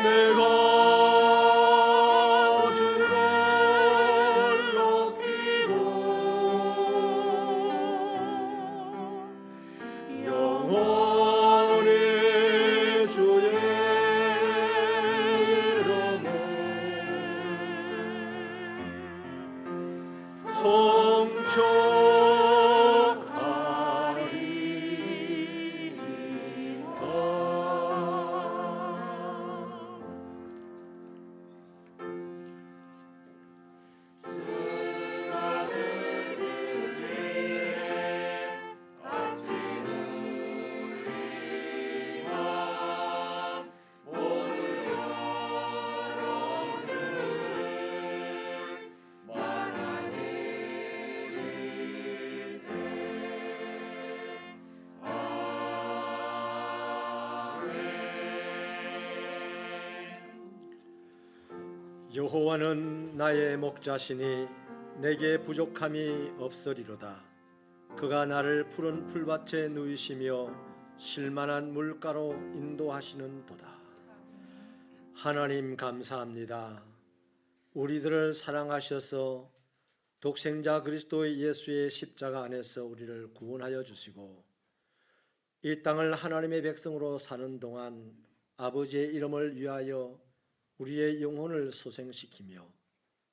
내가 주를 높이고 영원히 주의 이름을 여호와는 나의 목자시니 내게 부족함이 없으리로다. 그가 나를 푸른 풀밭에 누이시며 쉴만한 물가로 인도하시는도다. 하나님 감사합니다. 우리들을 사랑하셔서 독생자 그리스도의 예수의 십자가 안에서 우리를 구원하여 주시고 이 땅을 하나님의 백성으로 사는 동안 아버지의 이름을 위하여 우리의 영혼을 소생시키며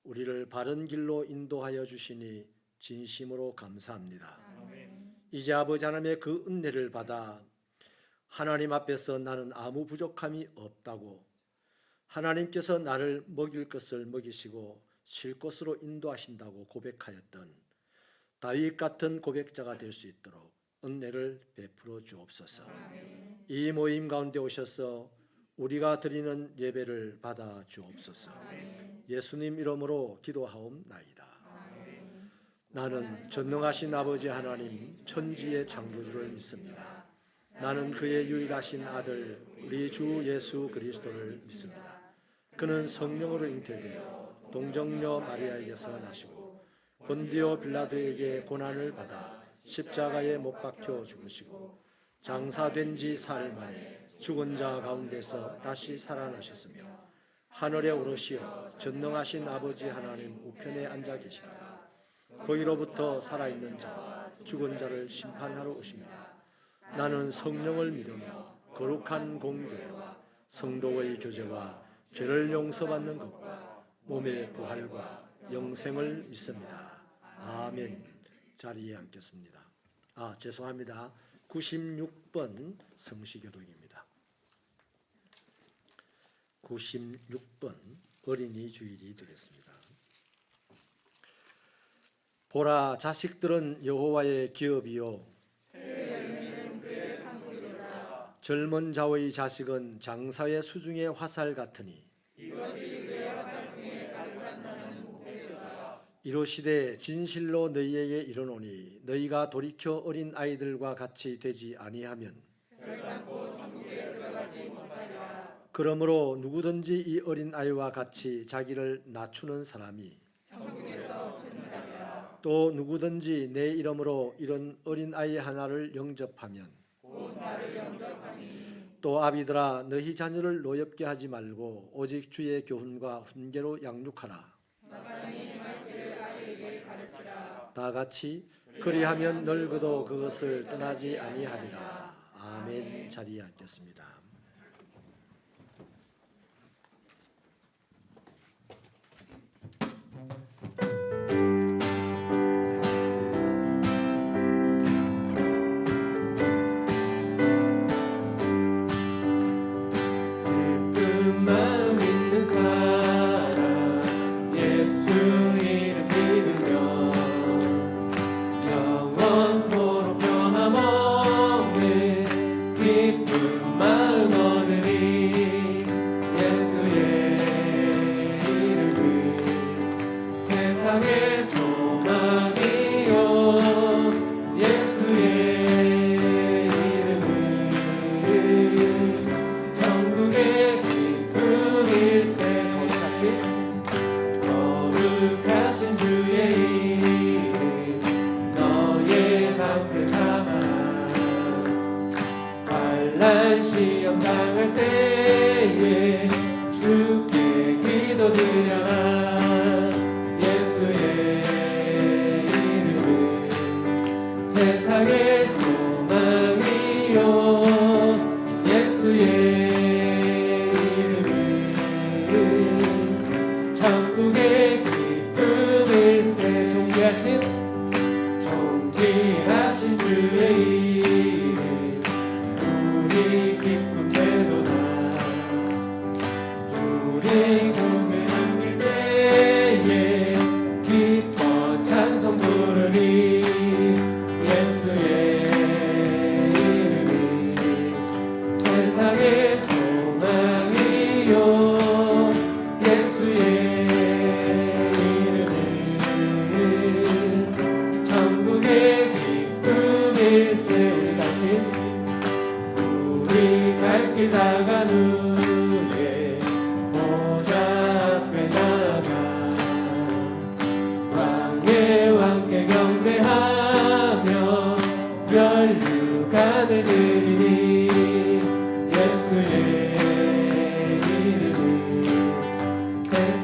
우리를 바른 길로 인도하여 주시니 진심으로 감사합니다. 아멘. 이제 아버지 하나님의 그 은혜를 받아 하나님 앞에서 나는 아무 부족함이 없다고, 하나님께서 나를 먹일 것을 먹이시고 쉴 곳으로 인도하신다고 고백하였던 다윗 같은 고백자가 될 수 있도록 은혜를 베풀어 주옵소서. 아멘. 이 모임 가운데 오셔서 우리가 드리는 예배를 받아 주옵소서. 아멘. 예수님 이름으로 기도하옵나이다. 아멘. 나는 전능하신 아버지 하나님 천지의 창조주를 믿습니다. 나는 그의 유일하신 아들 우리 주 예수 그리스도를 믿습니다. 그는 성령으로 잉태되어 동정녀 마리아에게서 나시고 본디오 빌라도에게 고난을 받아 십자가에 못 박혀 죽으시고 장사된 지 사흘 만에 죽은 자 가운데서 다시 살아나셨으며 하늘에 오르시어 전능하신 아버지 하나님 우편에 앉아 계시다가 거기로부터 살아있는 자와 죽은 자를 심판하러 오십니다. 나는 성령을 믿으며 거룩한 공교회와 성도의 교제와 죄를 용서받는 것과 몸의 부활과 영생을 믿습니다. 아멘. 자리에 앉겠습니다. 죄송합니다. 96번 성시교독입니다. 96번 어린이 주일이 되겠습니다. 보라, 자식들은 여호와의 기업이요 젊은 자의 자식은 장사의 수중의 화살 같으니 이르시되 진실로 너희에게 이르노니 너희가 돌이켜 어린 아이들과 같이 되지 아니하면 그러므로 누구든지 이 어린 아이와 같이 자기를 낮추는 사람이 또 누구든지 내 이름으로 이런 어린 아이 하나를 영접하면 또 아비들아 너희 자녀를 노엽게 하지 말고 오직 주의 교훈과 훈계로 양육하라. 다 같이 그리하면 늙어도 그것을 떠나지 아니하리라. 아멘. 자리에 앉겠습니다. 시험 당할 때에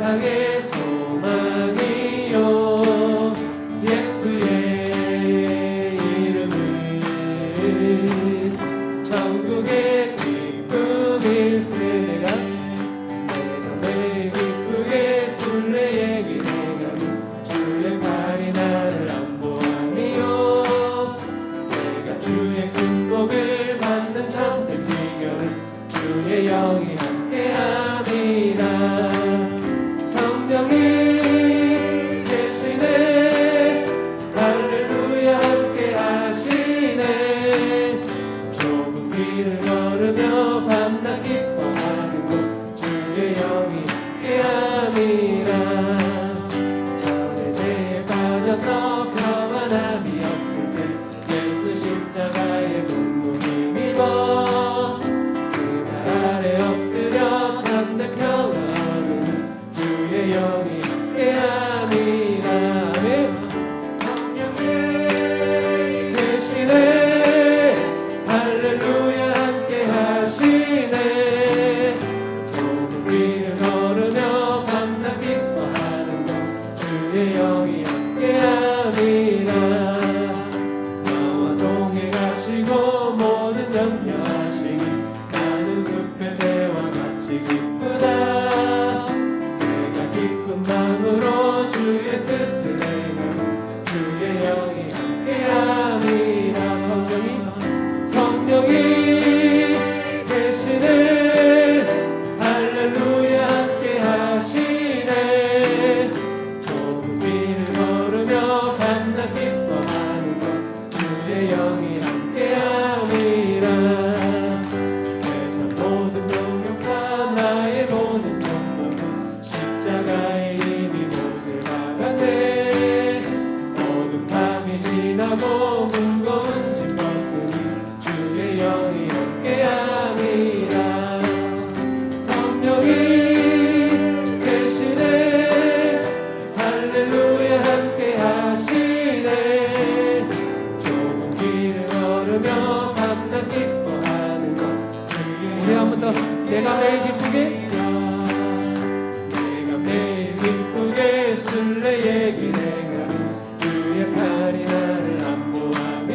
세상의 소망이요 예수의 이름은 천국의 기쁨일세. 내가 매일 기쁘게 술래 얘기하면 주의 팔이 나를 안보하며 내가 주의 큰 복을 받는 참된 비결은 주의 영이 함께함이라. 성령이 계시네 할렐루야 함께하시네. 좁은 길을 걸으며 밤낮 기뻐하는 것 주의 영이 함께함이라. 전에 죄에 빠져서 평안함이 없을 때 예수 십자가의 복문 힘입어 그 발 아래 엎드려 참된 평안을 주의 영이 함께함이라. 성령이 계시네 할렐루야 함께하시네. 좁은 길을 걸으며 밤낮 기뻐하는 것 주의 영이 함께함이라. 너와 동행 가시고 모든 염려하시니 나는 숲의 새와 같이 기쁘다. 내가 기쁜 마음으로 주의 뜻을 행하고 주의 영이 함께함이라. 성령이 계시네 할렐루야 함께하시네. 좁은 길을 걸으며 밤낮 기뻐하는 것 주의 영이 함께함이라. 세상 모든 능력과 나의 모든 욕망은 십자가의 힘이 못을 박았네. 어두운 밤이 지나고 무거운 짐 벗으니 주의 영이 함께함이라. 성령이 계시네 할렐루야 함께하시네. 좁은 길을 걸으며 밤낮 기뻐하는 것 주의 한 번 더. 내가 매일 기쁘게 내가 매일 기쁘게 술래 얘기 행하는 주의 팔이 나를 안보하며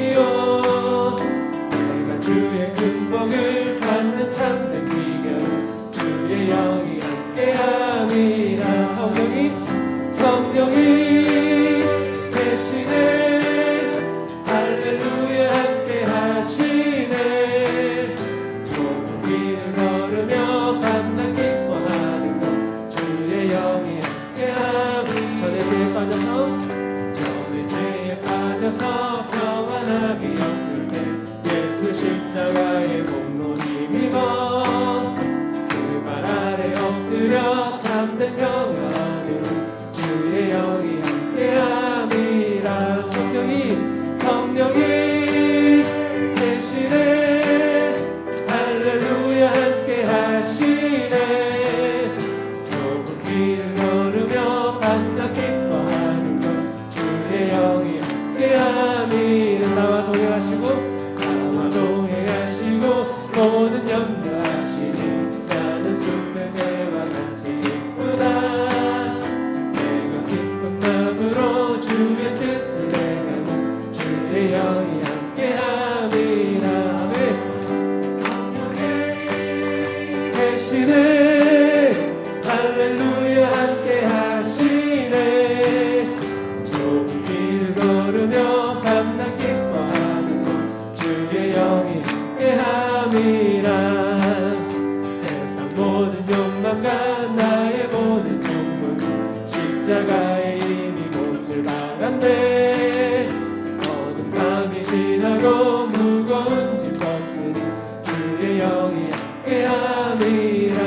내가 주의 큰 복을 받는 참된 비결은 주의 영이 함께함이라. 성령이 계시네 할렐루야 함께하시네. 좁은 길을 걸으며 밤낮 기뻐하는 것 주의 영이 함께함이. 전에 죄에 빠져서 평안함이 없을 때 예수 십자가의 복문 힘입어 그 발 아래 엎드려 참된 평안으로 주의 영이 함께함이라. 성령이 계시네 할렐루야 함께하시네. 좁은 길을 걸으며 밤낮 기뻐하는 것 주의 영이 함께함이라. 나와 동행하시고 모든 염려하시니 나는 숲의 새와 같이 기쁘다. 내가 기쁜 마음으로 주의 뜻을 행하고 주의 영이 함께함이라. 성령이 계시네 할렐루야 함께하시네. 좁은 길을 걸으며 밤낮 기뻐하는 것 주의 영이 함께함이라. 세상 모든 욕망과 나의 모든 욕망은 십자가의 힘이 못을 박았네. 어두운 밤이 지나고 무거운 짐 벗으니 주의 영이 함께함이라.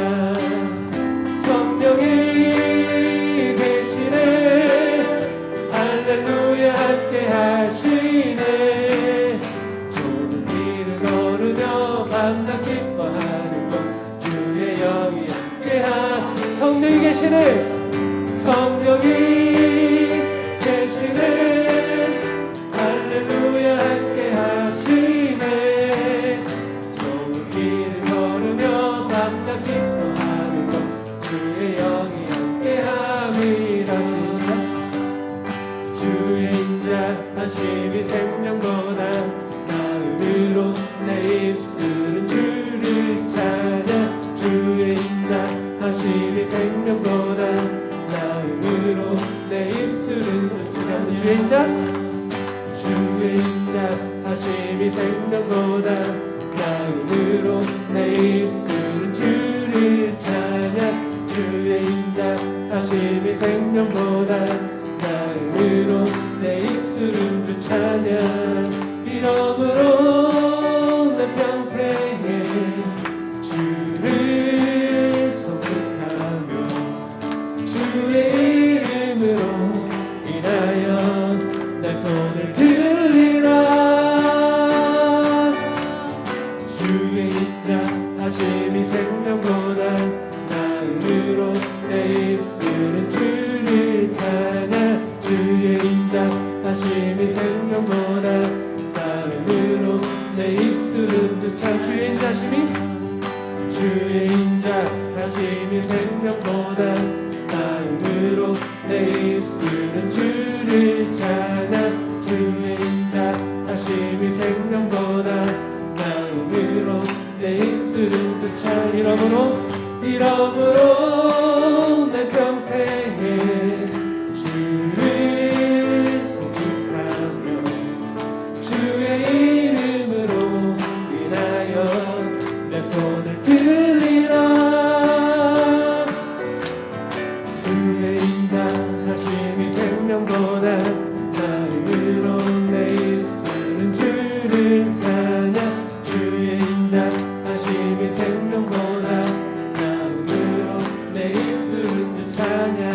성령이 계시네 할렐루야 함께하시네. 좁은 길을 걸으며 밤낮 기뻐하는 것 주의 영이 함께하. 성령이 계시네 할렐루야 함께하시네. 좁은 길을 걸으며 밤낮 기뻐하는 것 주의 영이 함께하. 다심이 생명보다 나음으로 내 입술은 주의 인자 주의 인자 다심이 생명보다 나음으로 내 입술은 주를 찬양 주의 인자 다심이 생명보다 나음으로 내 입술은 주 찬양 이러므로 내 평생에 주를颂축하며 주의 이름으로 인하여 내 손을 들리라 주의 인자 하심이 생명보다 나음으로 내 입술은 주를 찬양 주의 인자 하심이 생명보다 나음으로 내 입술은 주 찬양 주의 인자 하심이 생명보다 나음으로 내 입술은 주를 찬양 주의 인자 하심이 생명보다 나음으로 내 입술은 주 찬양 이러므로 내 평생에 주를颂축하며 주의 이름으로 인하여 내 손을 들리라 주의 인자 하심이 생명보다 나음으로 내 입술은 주를 찬양 주의 인자 하심이 생명보다 나음으로 내 입술은 주 찬양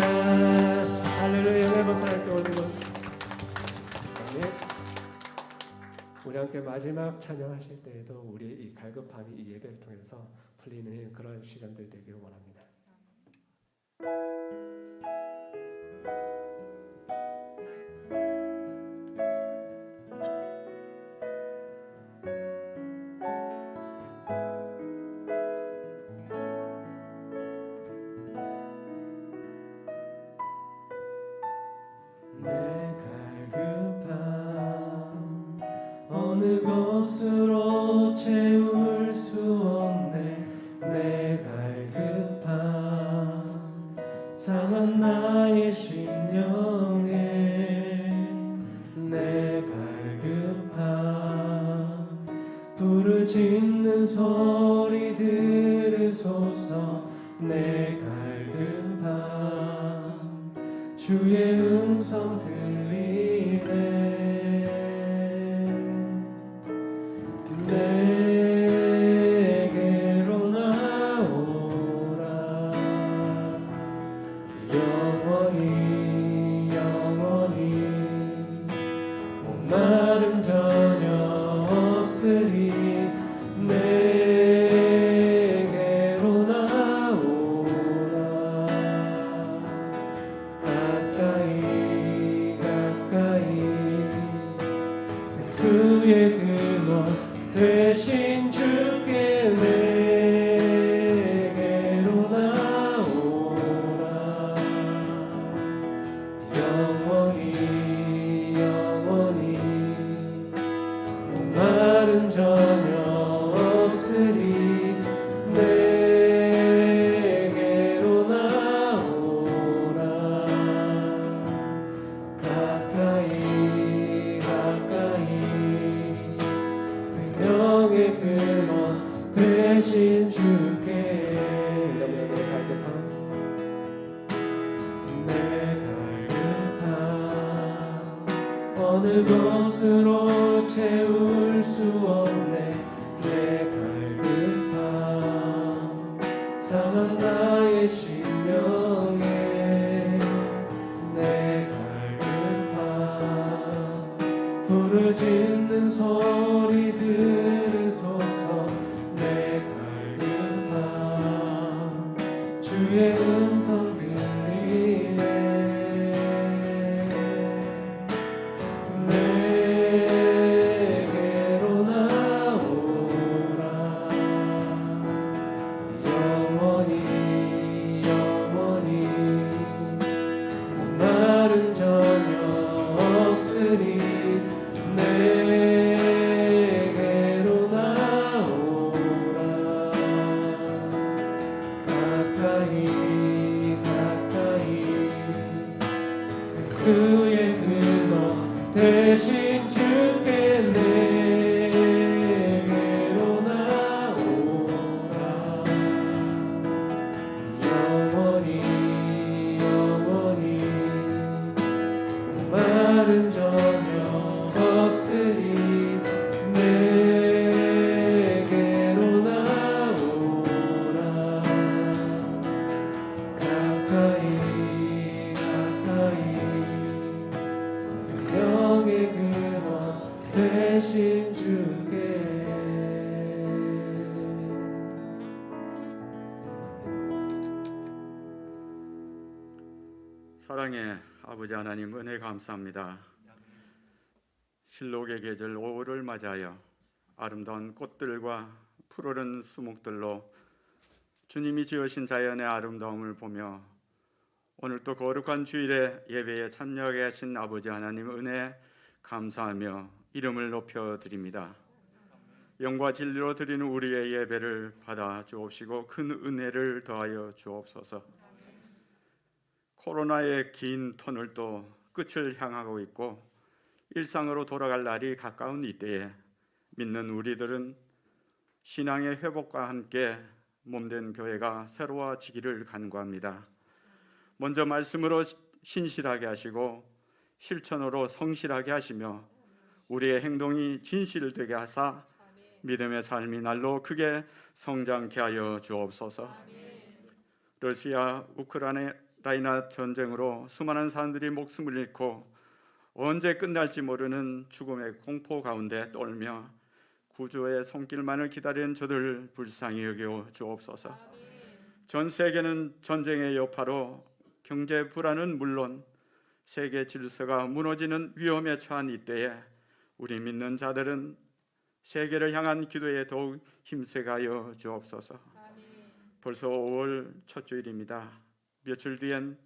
할렐루야 네 박수 함께 올리고 아멘. 우리 함께 마지막 찬양하실 때에도 우리 이 갈급함이 이 예배를 통해서 풀리는 그런 시간들 되기를 원합니다. 내 갈급함 어느 것으로 채울 수 없네 내 갈급함 상한 나의 심령에 내 갈급함 부르짖는 소리 들으소서 내 갈급함 주의 음성 들리네 내게로 나오라 영원히 목마름 전혀 없으리 내게로 나오라 가까이 생수의 근원 되신 주께 내게로 나오라 영원히 목마름 전혀 없으리 내게로 나오라 가까이 생명의 근원 되신 주께 내 갈급함 어느 것으로 채울 수 없네 내 갈급함 상한 나의 심령에 내 갈급함 부르짖는 소리 들으소서 내 갈급함 주의 음성 들리네 내게로 나오라 영원히 목마름 전혀 없으리 내게로 나오라 가까이 그의 근원 대신 주께 내게로 나오라. 영원히 영원히 말은 전혀 없으리. 내게로 나오라. 가까이 가까이 생명의 근원 되신 주께. 사랑의 아버지 하나님, 은혜 감사합니다. 실록의 계절 5월을 맞이하여 아름다운 꽃들과 푸르른 수목들로 주님이 지으신 자연의 아름다움을 보며 오늘 또 거룩한 주일에 예배에 참여하게 하신 아버지 하나님 은혜 감사하며 이름을 높여드립니다. 영과 진리로 드리는 우리의 예배를 받아 주옵시고 큰 은혜를 더하여 주옵소서. 코로나의 긴 터널도 끝을 향하고 있고 일상으로 돌아갈 날이 가까운 이때에 믿는 우리들은 신앙의 회복과 함께 몸된 교회가 새로워지기를 간구합니다. 먼저 말씀으로 신실하게 하시고 실천으로 성실하게 하시며 우리의 행동이 진실되게 하사 믿음의 삶이 날로 크게 성장케 하여 주옵소서. 러시아 우크라이나 전쟁으로 수많은 사람들이 목숨을 잃고 언제 끝날지 모르는 죽음의 공포 가운데 떨며 구주의 손길만을 기다리는 저들 불쌍히 여겨 주옵소서. 전 세계는 전쟁의 여파로 경제 불안은 물론 세계 질서가 무너지는 위험에 처한 이때에 우리 믿는 자들은 세계를 향한 기도에 더욱 힘세가여 주옵소서. 벌써 5월 첫 주일입니다. 며칠 뒤엔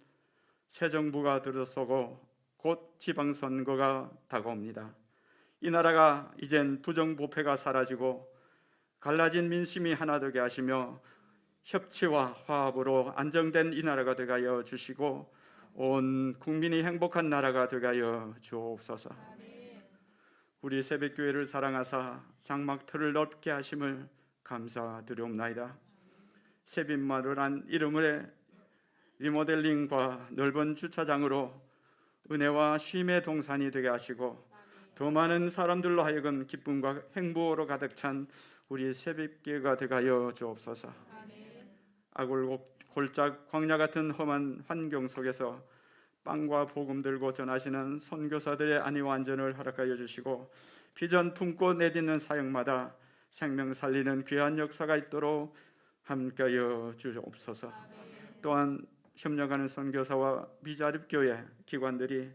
새 정부가 들어서고 곧 지방선거가 다가옵니다. 이 나라가 이젠 부정부패가 사라지고 갈라진 민심이 하나 되게 하시며 협치와 화합으로 안정된 이 나라가 되게 하여 주시고 온 국민이 행복한 나라가 되게 하여 주옵소서. 우리 새벽교회를 사랑하사 장막틀을 넓게 하심을 감사드리옵나이다. 세빈마루란 이름의 리모델링과 넓은 주차장으로 은혜와 쉼의 동산이 되게 하시고 더 많은 사람들로 하여금 기쁨과 행복으로 가득 찬 우리 새벽교회가 되게 하여 주옵소서. 아골골짝 광야 같은 험한 환경 속에서 빵과 복음 들고 전하시는 선교사들의 안위와 안전을 허락하여 주시고 비전 품고 내딛는 사역마다 생명 살리는 귀한 역사가 있도록 함께하여 주옵소서. 또한 협력하는 선교사와 미자립교회 기관들이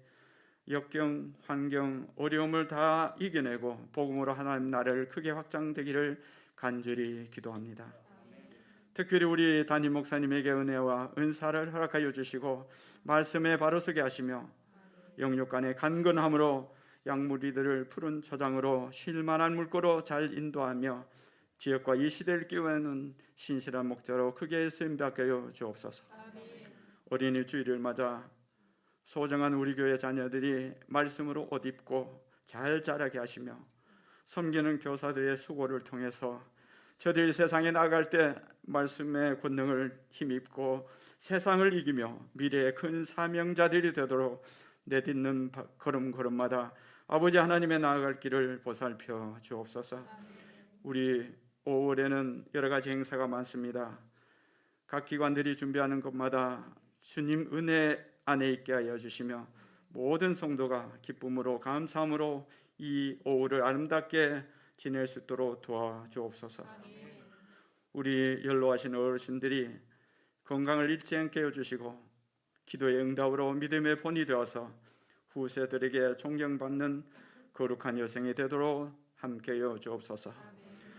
역경, 환경, 어려움을 다 이겨내고 복음으로 하나님 나라를 크게 확장되기를 간절히 기도합니다. 특별히 우리 담임 목사님에게 은혜와 은사를 허락하여 주시고 말씀에 바로 서게 하시며 영육간의 간건함으로 양무리들을 푸른 초장으로 쉴만한 물꼬로 잘 인도하며 지역과 이 시대를 끼우는 신실한 목자로 크게 쓰임받게 하여 주옵소서. 어린이 주일을 맞아 소중한 우리 교회 자녀들이 말씀으로 옷 입고 잘 자라게 하시며 섬기는 교사들의 수고를 통해서 저들이 세상에 나갈 때 말씀의 권능을 힘입고 세상을 이기며 미래의 큰 사명자들이 되도록 내딛는 걸음걸음마다 아버지 하나님의 나아갈 길을 보살펴 주옵소서. 우리 5월에는 여러 가지 행사가 많습니다. 각 기관들이 준비하는 것마다 주님 은혜 안에 있게 하여 주시며 모든 성도가 기쁨으로 감사함으로 이 5월을 아름답게 지낼 수 있도록 도와주옵소서. 우리 연로하신 어르신들이 건강을 잃지 않게 해주시고 기도의 응답으로 믿음의 본이 되어서 후세들에게 존경받는 거룩한 여성이 되도록 함께하여 주옵소서.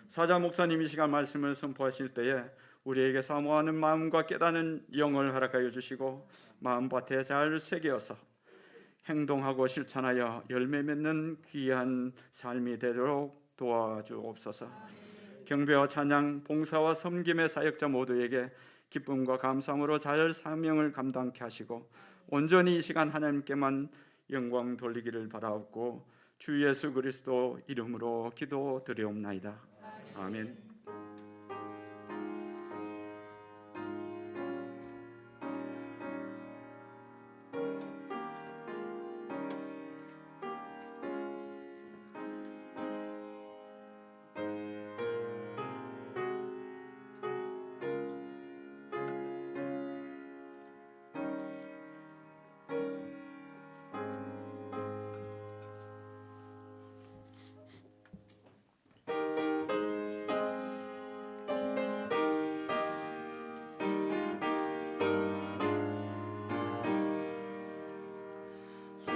사자 목사님이 시간 말씀을 선포하실 때에 우리에게 사모하는 마음과 깨닫는 영을 허락하여 주시고 마음밭에 잘 새겨서 행동하고 실천하여 열매 맺는 귀한 삶이 되도록 도와주옵소서. 경배와 찬양, 봉사와 섬김의 사역자 모두에게 기쁨과 감사함으로 잘 사명을 감당케 하시고 온전히 이 시간 하나님께만 영광 돌리기를 바라옵고 주 예수 그리스도 이름으로 기도드리옵나이다. 아멘.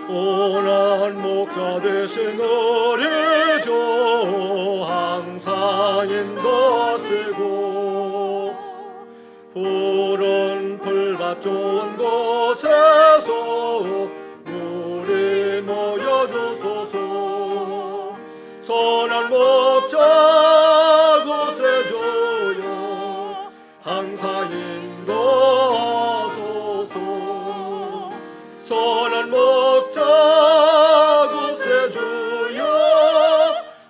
선한 목자 되신 우리 주 항상 인도하시고 푸른 풀밭 좋은 곳에서 우리 모여주소서. 선한 목자 구세주여 항상 인도하소서. 선한 목자 구세주여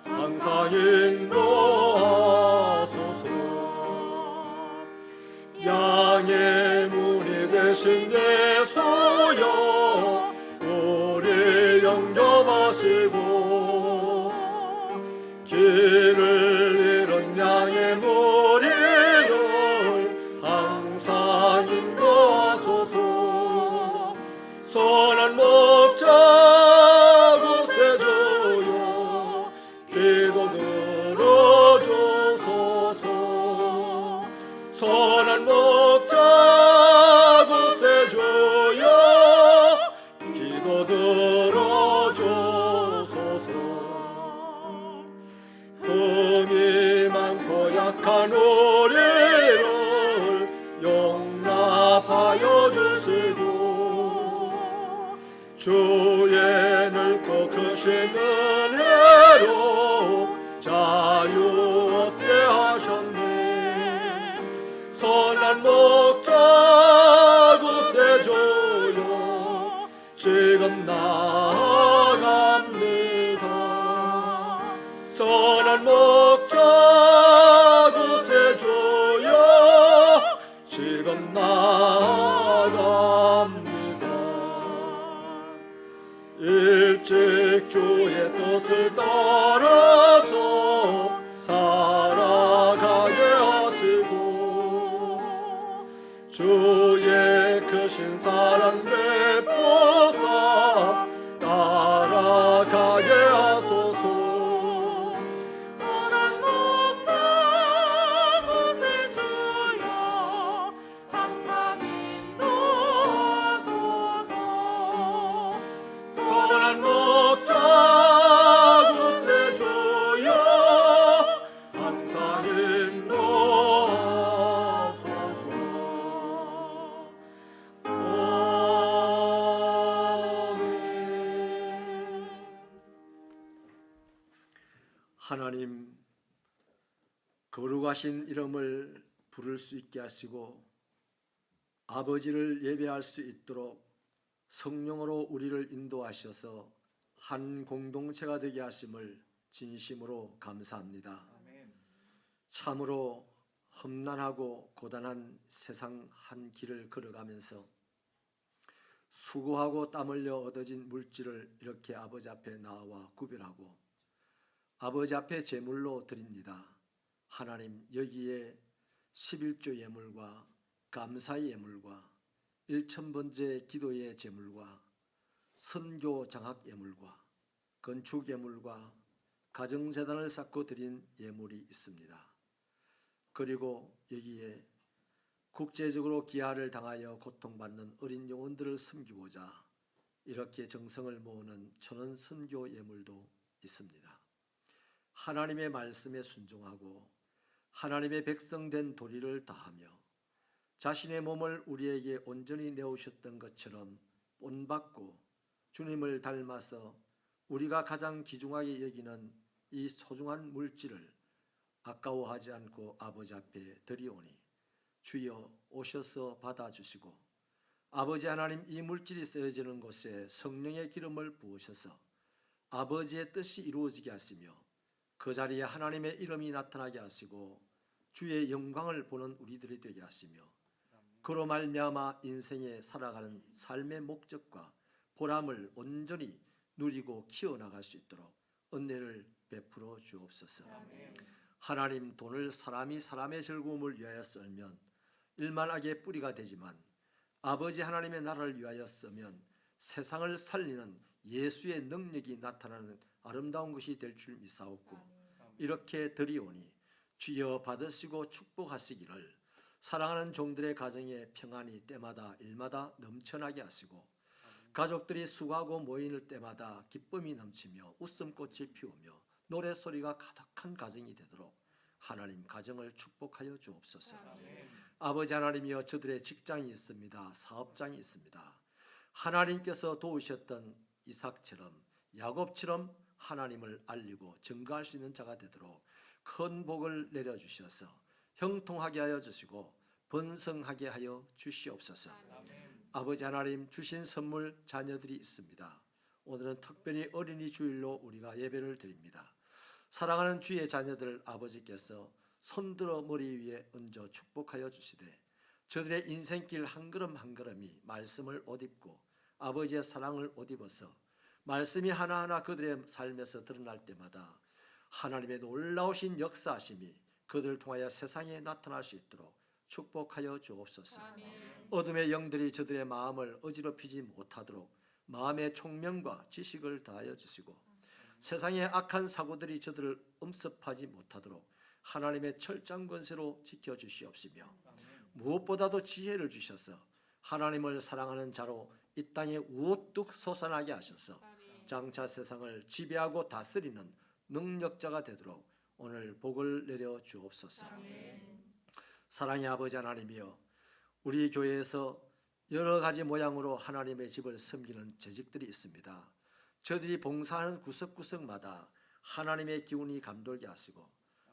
항상 인도하소서. 양의 문이 되신 예수여 우리 영접하시고 길을 잃은 양의 무리를 항상 인도하소서. 선한 목자 구세주여 기도 들어주소서. 선한 목자 구세주여 기도 들어주소서. 흠이 많고 약한 우리를 용납하여 주시고 주의 넓고 크신 은혜로 자유 얻게 하셨네. 선한 목자 구세주여 지금 나아갑니다. 선한 목자 구세주여 지금 나아갑니다. 일찍 주의 뜻을 따라서 살아가게 하시고 주의 크신 사랑 베푸사 따라가게 하소서. 선한 목자 구세주여 항상 인도하소서. 선한 목자 구세주여 항상 인도하소서. 아멘. 하나님, 거룩하신 이름을 부를 수 있게 하시고 아버지를 예배할 수 있도록 성령으로 우리를 인도하셔서 한 공동체가 되게 하심을 진심으로 감사합니다. 참으로 험난하고 고단한 세상 한 길을 걸어가면서 수고하고 땀 흘려 얻어진 물질을 이렇게 아버지 앞에 나와 구별하고 아버지 앞에 제물로 드립니다. 하나님, 여기에 11조 예물과 감사의 예물과 1,000번째 기도의 제물과 선교 장학 예물과 건축 예물과 가정재단을 쌓고 드린 예물이 있습니다. 그리고 여기에 국제적으로 기아를 당하여 고통받는 어린 영혼들을 섬기고자 이렇게 정성을 모으는 천원 선교 예물도 있습니다. 하나님의 말씀에 순종하고 하나님의 백성된 도리를 다하며 자신의 몸을 우리에게 온전히 내오셨던 것처럼 본받고 주님을 닮아서 우리가 가장 귀중하게 여기는 이 소중한 물질을 아까워하지 않고 아버지 앞에 드리오니 주여 오셔서 받아주시고 아버지 하나님, 이 물질이 쓰여지는 곳에 성령의 기름을 부으셔서 아버지의 뜻이 이루어지게 하시며 그 자리에 하나님의 이름이 나타나게 하시고 주의 영광을 보는 우리들이 되게 하시며 그로 말미암아 인생에 살아가는 삶의 목적과 보람을 온전히 누리고 키워나갈 수 있도록 은혜를 베풀어 주옵소서. 하나님, 돈을 사람이 사람의 즐거움을 위하여 쓰면 일만하게 뿌리가 되지만 아버지 하나님의 나라를 위하여 쓰면 세상을 살리는 예수의 능력이 나타나는 아름다운 것이 될 줄 믿사옵고 이렇게 드리오니 주여 받으시고 축복하시기를 사랑하는 종들의 가정에 평안이 때마다 일마다 넘쳐나게 하시고 가족들이 수고하고 모이는 때마다 기쁨이 넘치며 웃음꽃이 피우며 노래소리가 가득한 가정이 되도록 하나님 가정을 축복하여 주옵소서. 아버지 하나님이여, 저들의 직장이 있습니다. 사업장이 있습니다. 하나님께서 도우셨던 이삭처럼 야곱처럼 하나님을 알리고 증거할 수 있는 자가 되도록 큰 복을 내려주셔서 형통하게 하여 주시고 번성하게 하여 주시옵소서. 아버지 하나님, 주신 선물 자녀들이 있습니다. 오늘은 특별히 어린이 주일로 우리가 예배를 드립니다. 사랑하는 주의 자녀들 아버지께서 손들어 머리 위에 얹어 축복하여 주시되 저들의 인생길 한 걸음 한 걸음이 말씀을 옷 입고 아버지의 사랑을 옷 입어서 말씀이 하나하나 그들의 삶에서 드러날 때마다 하나님의 놀라우신 역사하심이 그들을 통하여 세상에 나타날 수 있도록 축복하여 주옵소서. 어둠의 영들이 저들의 마음을 어지럽히지 못하도록 마음의 총명과 지식을 더하여 주시고 세상의 악한 사고들이 저들을 엄습하지 못하도록 하나님의 철장 권세로 지켜주시옵시며 무엇보다도 지혜를 주셔서 하나님을 사랑하는 자로 이 땅에 우뚝 솟아나게 하셔서 장차 세상을 지배하고 다스리는 능력자가 되도록 오늘 복을 내려 주옵소서. 사랑의 아버지 하나님이여, 우리 교회에서 여러 가지 모양으로 하나님의 집을 섬기는 재직들이 있습니다. 저들이 봉사하는 구석구석마다 하나님의 기운이 감돌게 하시고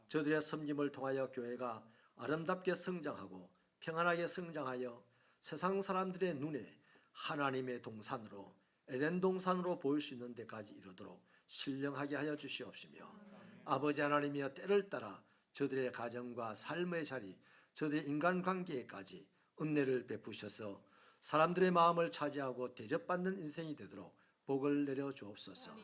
저들의 섬김을 통하여 교회가 아름답게 성장하고 평안하게 성장하여 세상 사람들의 눈에 하나님의 동산으로 에덴 동산으로 보일 수 있는 데까지 이르도록 신령하게 하여 주시옵시며 아버지 하나님이여, 때를 따라 저들의 가정과 삶의 자리, 저들의 인간관계에까지 은혜를 베푸셔서 사람들의 마음을 차지하고 대접받는 인생이 되도록 복을 내려 주옵소서.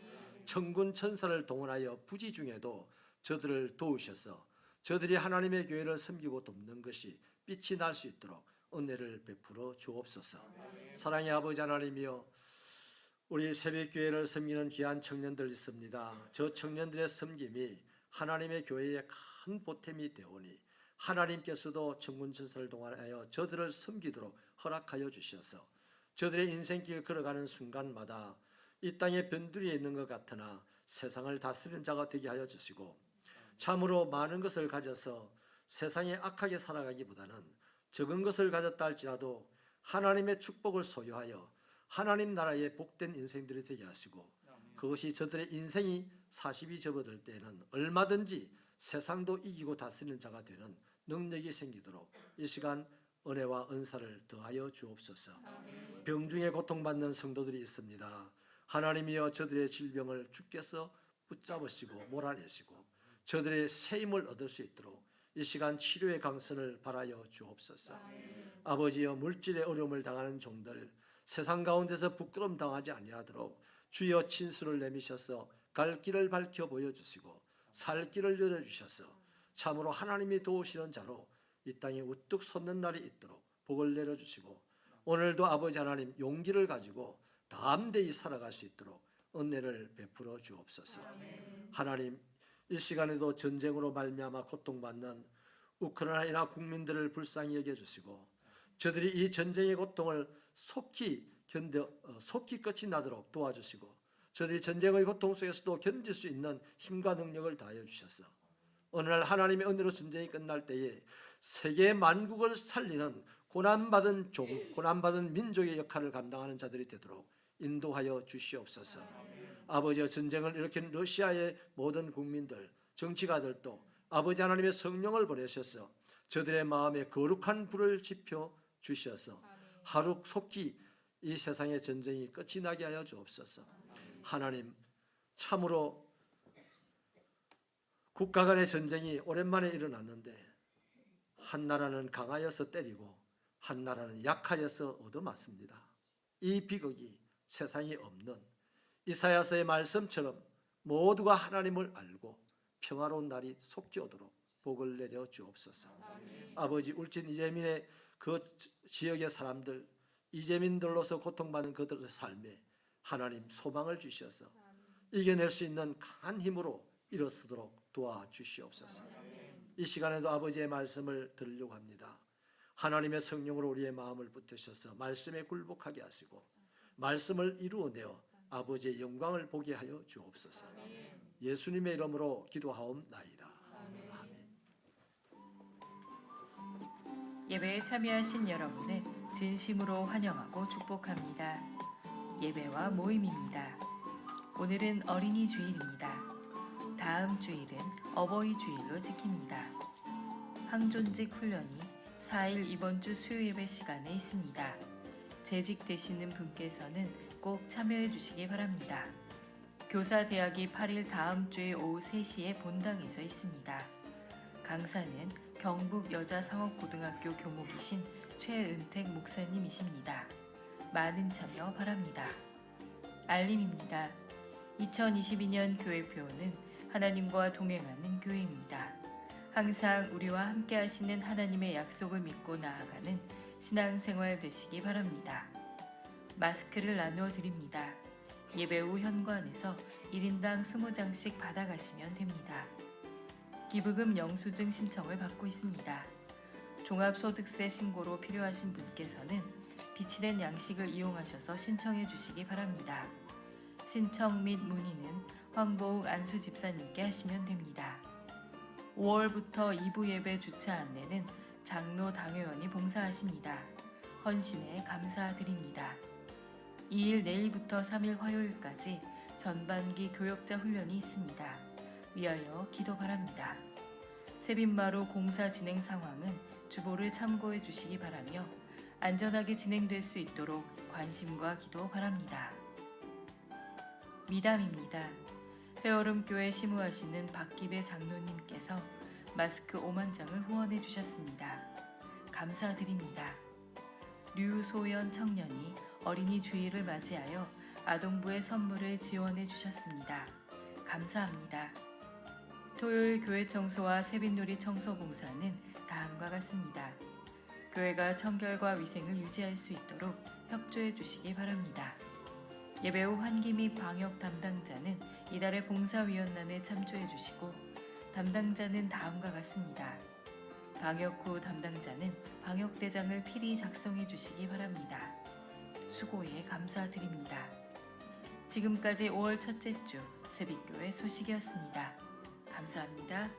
천군 천사를 동원하여 부지 중에도 저들을 도우셔서 저들이 하나님의 교회를 섬기고 돕는 것이 빛이 날 수 있도록 은혜를 베풀어 주옵소서. 사랑의 아버지 하나님이여, 우리 새벽교회를 섬기는 귀한 청년들 있습니다. 저 청년들의 섬김이 하나님의 교회에 큰 보탬이 되오니 하나님께서도 천군천사를 동원하여 저들을 섬기도록 허락하여 주셔서 저들의 인생길 걸어가는 순간마다 이 땅에 변두리에 있는 것 같으나 세상을 다스리는 자가 되게 하여 주시고 참으로 많은 것을 가져서 세상에 악하게 살아가기보다는 적은 것을 가졌다 할지라도 하나님의 축복을 소유하여 하나님 나라의 복된 인생들이 되게 하시고 그것이 저들의 인생이 40이 접어들 때에는 얼마든지 세상도 이기고 다스리는 자가 되는 능력이 생기도록 이 시간 은혜와 은사를 더하여 주옵소서. 병중에 고통받는 성도들이 있습니다. 하나님이여, 저들의 질병을 주께서 붙잡으시고 몰아내시고 저들의 새 힘을 얻을 수 있도록 이 시간 치료의 강선을 바라여 주옵소서. 아버지여, 물질의 어려움을 당하는 종들 세상 가운데서 부끄러움 당하지 아니하도록 주여 친수를 내미셔서 갈 길을 밝혀 보여주시고 살 길을 열어주셔서 참으로 하나님이 도우시는 자로 이 땅에 우뚝 솟는 날이 있도록 복을 내려주시고 오늘도 아버지 하나님 용기를 가지고 담대히 살아갈 수 있도록 은혜를 베풀어 주옵소서. 하나님, 이 시간에도 전쟁으로 말미암아 고통받는 우크라이나 국민들을 불쌍히 여겨주시고 저들이 이 전쟁의 고통을 속히 끝이 나도록 도와주시고 저들이 전쟁의 고통 속에서도 견딜 수 있는 힘과 능력을 다하여 주셔서 어느 날 하나님의 은혜로 전쟁이 끝날 때에 세계 만국을 살리는 고난받은 종, 고난받은 민족의 역할을 감당하는 자들이 되도록 인도하여 주시옵소서. 아버지여, 전쟁을 일으킨 러시아의 모든 국민들, 정치가들도 아버지 하나님의 성령을 보내셔서 저들의 마음에 거룩한 불을 지펴 주셔서 하루 속히 이 세상의 전쟁이 끝이 나게 하여 주옵소서. 하나님, 참으로 국가 간의 전쟁이 오랜만에 일어났는데 한 나라는 강하여서 때리고 한 나라는 약하여서 얻어맞습니다. 이 비극이 세상이 없는 이사야서의 말씀처럼 모두가 하나님을 알고 평화로운 날이 속히 오도록 복을 내려 주옵소서. 아버지, 울진 이재민의 그 지역의 사람들, 이재민들로서 고통받는 그들의 삶에 하나님 소망을 주셔서 이겨낼 수 있는 강한 힘으로 일어서도록 도와주시옵소서. 이 시간에도 아버지의 말씀을 들으려고 합니다. 하나님의 성령으로 우리의 마음을 붙드셔서 말씀에 굴복하게 하시고 말씀을 이루어내어 아버지의 영광을 보게 하여 주옵소서. 예수님의 이름으로 기도하옵나이다. 아멘. 예배에 참여하신 여러분을 진심으로 환영하고 축복합니다. 예배와 모임입니다. 오늘은 어린이 주일입니다. 다음 주일은 어버이 주일로 지킵니다. 항존직 훈련이 4일 이번 주 수요 예배 시간에 있습니다. 재직되시는 분께서는 꼭 참여해 주시기 바랍니다. 교사대학이 8일 다음 주에 오후 3시에 본당에서 있습니다. 강사는 경북여자상업고등학교 교목이신 최은택 목사님이십니다. 많은 참여 바랍니다. 알림입니다. 2022년 교회표는 하나님과 동행하는 교회입니다. 항상 우리와 함께 하시는 하나님의 약속을 믿고 나아가는 신앙생활 되시기 바랍니다. 마스크를 나누어 드립니다. 예배 후 현관에서 1인당 20장씩 받아가시면 됩니다. 기부금 영수증 신청을 받고 있습니다. 종합소득세 신고로 필요하신 분께서는 비치된 양식을 이용하셔서 신청해 주시기 바랍니다. 신청 및 문의는 황보욱 안수집사님께 하시면 됩니다. 5월부터 2부 예배 주차 안내는 장로 당회원이 봉사하십니다. 헌신에 감사드립니다. 2일 내일부터 3일 화요일까지 전반기 교역자 훈련이 있습니다. 위하여 기도 바랍니다. 세빈마루 공사 진행 상황은 주보를 참고해 주시기 바라며 안전하게 진행될 수 있도록 관심과 기도 바랍니다. 미담입니다. 회오름교회 시무하시는 박기배 장로님께서 마스크 5만 장을 후원해 주셨습니다. 감사드립니다. 류소연 청년이 어린이 주일을 맞이하여 아동부의 선물을 지원해 주셨습니다. 감사합니다. 토요일 교회 청소와 세빛놀이 청소 봉사는 다음과 같습니다. 교회가 청결과 위생을 유지할 수 있도록 협조해 주시기 바랍니다. 예배 후 환기 및 방역 담당자는 이달의 봉사위원단에 참조해 주시고 담당자는 다음과 같습니다. 방역 후 담당자는 방역대장을 필히 작성해 주시기 바랍니다. 수고에 감사드립니다. 지금까지 5월 첫째 주 세빛교회 소식이었습니다. 감사합니다.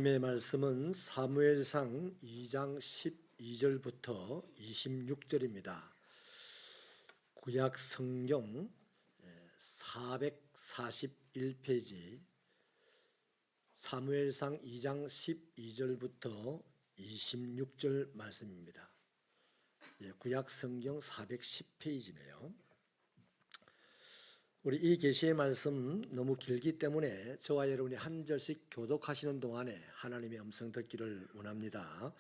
하나님의 말씀은 사무엘상 2장 12절부터 26절입니다. 구약 성경 441페이지 사무엘상 2장 12절부터 26절 말씀입니다. 구약 성경 410페이지네요. 우리 이 계시의 말씀 너무 길기 때문에 저와 여러분이 한 절씩 교독하시는 동안에 하나님의 음성 듣기를 원합니다.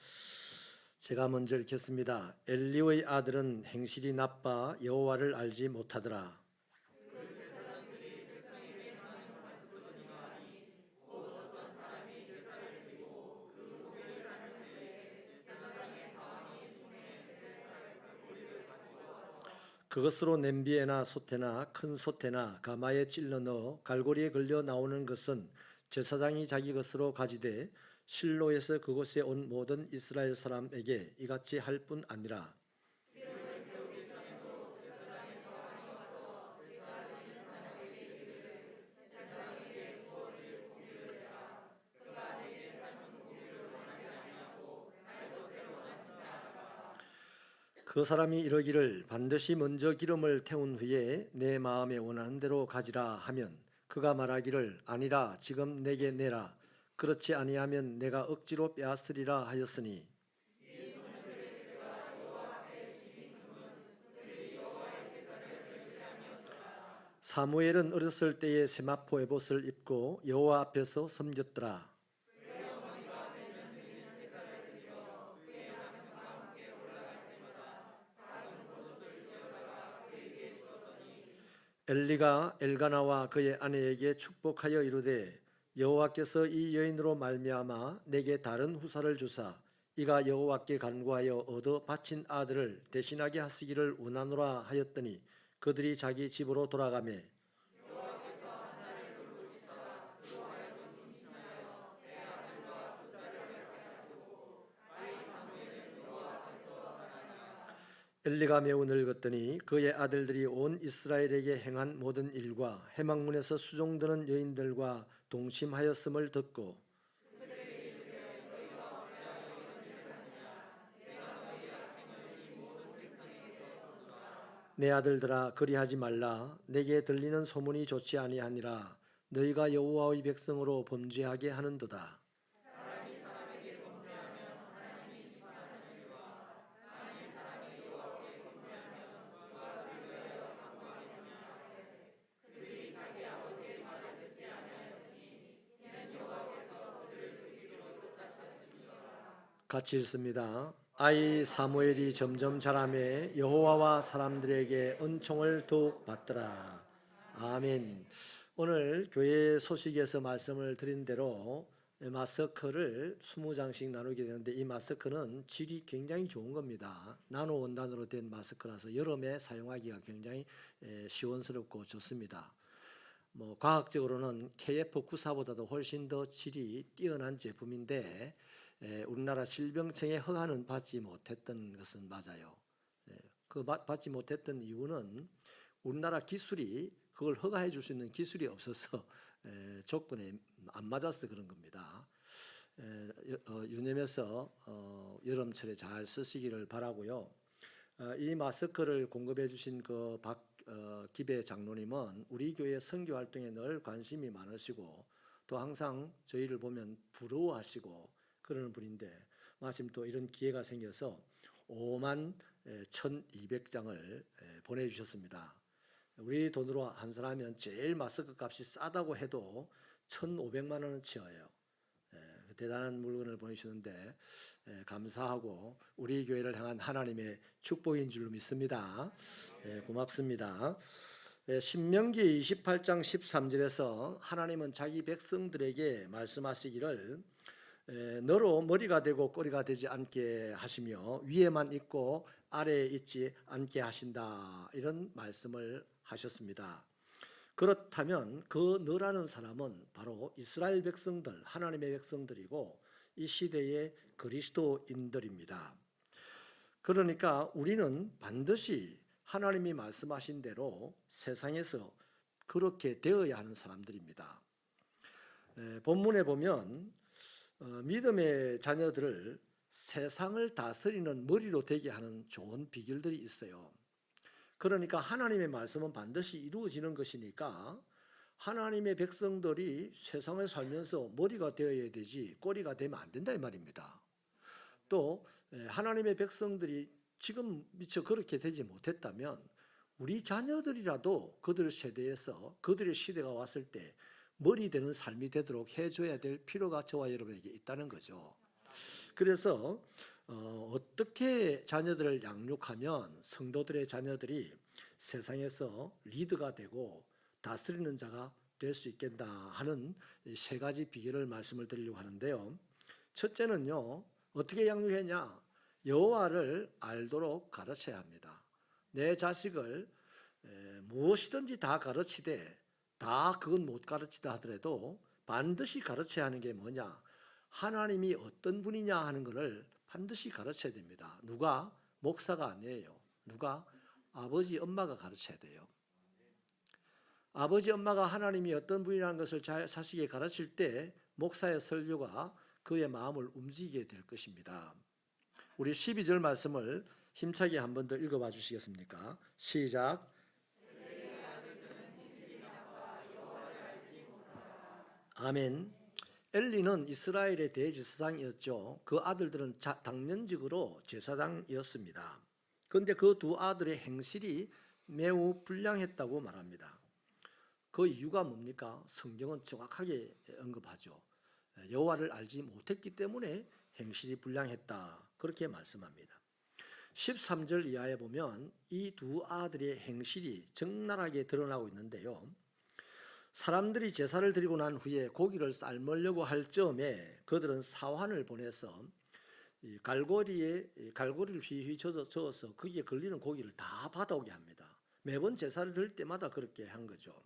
제가 먼저 읽겠습니다. 엘리의 아들은 행실이 나빠 여호와를 알지 못하더라. 그것으로 냄비에나 솥에나 큰 솥에나 가마에 찔러 넣어 갈고리에 걸려 나오는 것은 제사장이 자기 것으로 가지되 실로에서 그곳에 온 모든 이스라엘 사람에게 이같이 할 뿐 아니라 그 사람이 이러기를 반드시 먼저 기름을 태운 후에 내 마음에 원하는 대로 가지라 하면 그가 말하기를 아니라 지금 내게 내라 그렇지 아니하면 내가 억지로 빼앗으리라 하였으니 사무엘은 어렸을 때에 세마포 에봇을 입고 여호와 앞에서 섬겼더라. 엘리가 엘가나와 그의 아내에게 축복하여 이르되 여호와께서 이 여인으로 말미암아 내게 다른 후사를 주사 이가 여호와께 간구하여 얻어 바친 아들을 대신하게 하시기를 원하노라 하였더니 그들이 자기 집으로 돌아가매 엘리가 매우 늙었더니 그의 아들들이 온 이스라엘에게 행한 모든 일과 해막문에서 수종드는 여인들과 동침하였음을 듣고 내 아들들아 그리하지 말라 내게 들리는 소문이 좋지 아니하니라 너희가 여호와의 백성으로 범죄하게 하는도다. 같이 읽습니다. 아이 사무엘이 점점 자라매 여호와와 사람들에게 은총을 더욱 받더라. 아멘. 오늘 교회 소식에서 말씀을 드린 대로 마스크를 20장씩 나누게 되는데 이 마스크는 질이 굉장히 좋은 겁니다. 나노 원단으로 된 마스크라서 여름에 사용하기가 굉장히 시원스럽고 좋습니다. 과학적으로는 KF94보다도 훨씬 더 질이 뛰어난 제품인데 우리나라 질병청의 허가는 받지 못했던 것은 맞아요. 그 받지 못했던 이유는 우리나라 기술이 그걸 허가해 줄 수 있는 기술이 없어서 조건에 안 맞아서 그런 겁니다. 유념해서 여름철에 잘 쓰시기를 바라고요. 이 마스크를 공급해 주신 그 박기배 장로님은 우리 교회 선교 활동에 늘 관심이 많으시고 또 항상 저희를 보면 부러워하시고 그러는 분인데 마침 또 이런 기회가 생겨서 51,200장을 보내주셨습니다. 우리 돈으로 환산하면 제일 마스크 값이 싸다고 해도 1,500만 원어치예요. 대단한 물건을 보내주셨는데 감사하고 우리 교회를 향한 하나님의 축복인 줄로 믿습니다. 고맙습니다. 신명기 28장 13절에서 하나님은 자기 백성들에게 말씀하시기를 너로 머리가 되고 꼬리가 되지 않게 하시며 위에만 있고 아래에 있지 않게 하신다 이런 말씀을 하셨습니다. 그렇다면 그 너라는 사람은 바로 이스라엘 백성들 하나님의 백성들이고 이 시대의 그리스도인들입니다. 그러니까 우리는 반드시 하나님이 말씀하신 대로 세상에서 그렇게 되어야 하는 사람들입니다. 본문에 보면 믿음의 자녀들을 세상을 다스리는 머리로 되게 하는 좋은 비결들이 있어요. 그러니까 하나님의 말씀은 반드시 이루어지는 것이니까 하나님의 백성들이 세상을 살면서 머리가 되어야 되지 꼬리가 되면 안 된다 이 말입니다. 또 하나님의 백성들이 지금 미처 그렇게 되지 못했다면 우리 자녀들이라도 그들 세대에서 그들의 시대가 왔을 때 머리 되는 삶이 되도록 해줘야 될 필요가 저와 여러분에게 있다는 거죠. 그래서 어떻게 자녀들을 양육하면 성도들의 자녀들이 세상에서 리더가 되고 다스리는 자가 될 수 있겠나 하는 세 가지 비결을 말씀을 드리려고 하는데요. 첫째는요, 어떻게 양육했냐? 여호와를 알도록 가르쳐야 합니다. 내 자식을 무엇이든지 다 가르치되 다 그건 못 가르치다 하더라도 반드시 가르쳐야 하는 게 뭐냐? 하나님이 어떤 분이냐 하는 것을 반드시 가르쳐야 됩니다. 누가? 목사가 아니에요. 누가? 아버지, 엄마가 가르쳐야 돼요. 아버지, 엄마가 하나님이 어떤 분이라는 것을 자식에게 가르칠 때 목사의 설교가 그의 마음을 움직이게 될 것입니다. 우리 12절 말씀을 힘차게 한 번 더 읽어봐 주시겠습니까? 시작. 아멘. 엘리는 이스라엘의 대제사장이었죠. 그 아들들은 당연직으로 제사장이었습니다. 그런데 그 두 아들의 행실이 매우 불량했다고 말합니다. 그 이유가 뭡니까? 성경은 정확하게 언급하죠. 여호와를 알지 못했기 때문에 행실이 불량했다. 그렇게 말씀합니다. 13절 이하에 보면 이 두 아들의 행실이 적나라하게 드러나고 있는데요. 사람들이 제사를 드리고 난 후에 고기를 삶으려고 할 즈음에 그들은 사환을 보내서 갈고리를 휘휘 저어서 거기에 걸리는 고기를 다 받아오게 합니다. 매번 제사를 드릴 때마다 그렇게 한 거죠.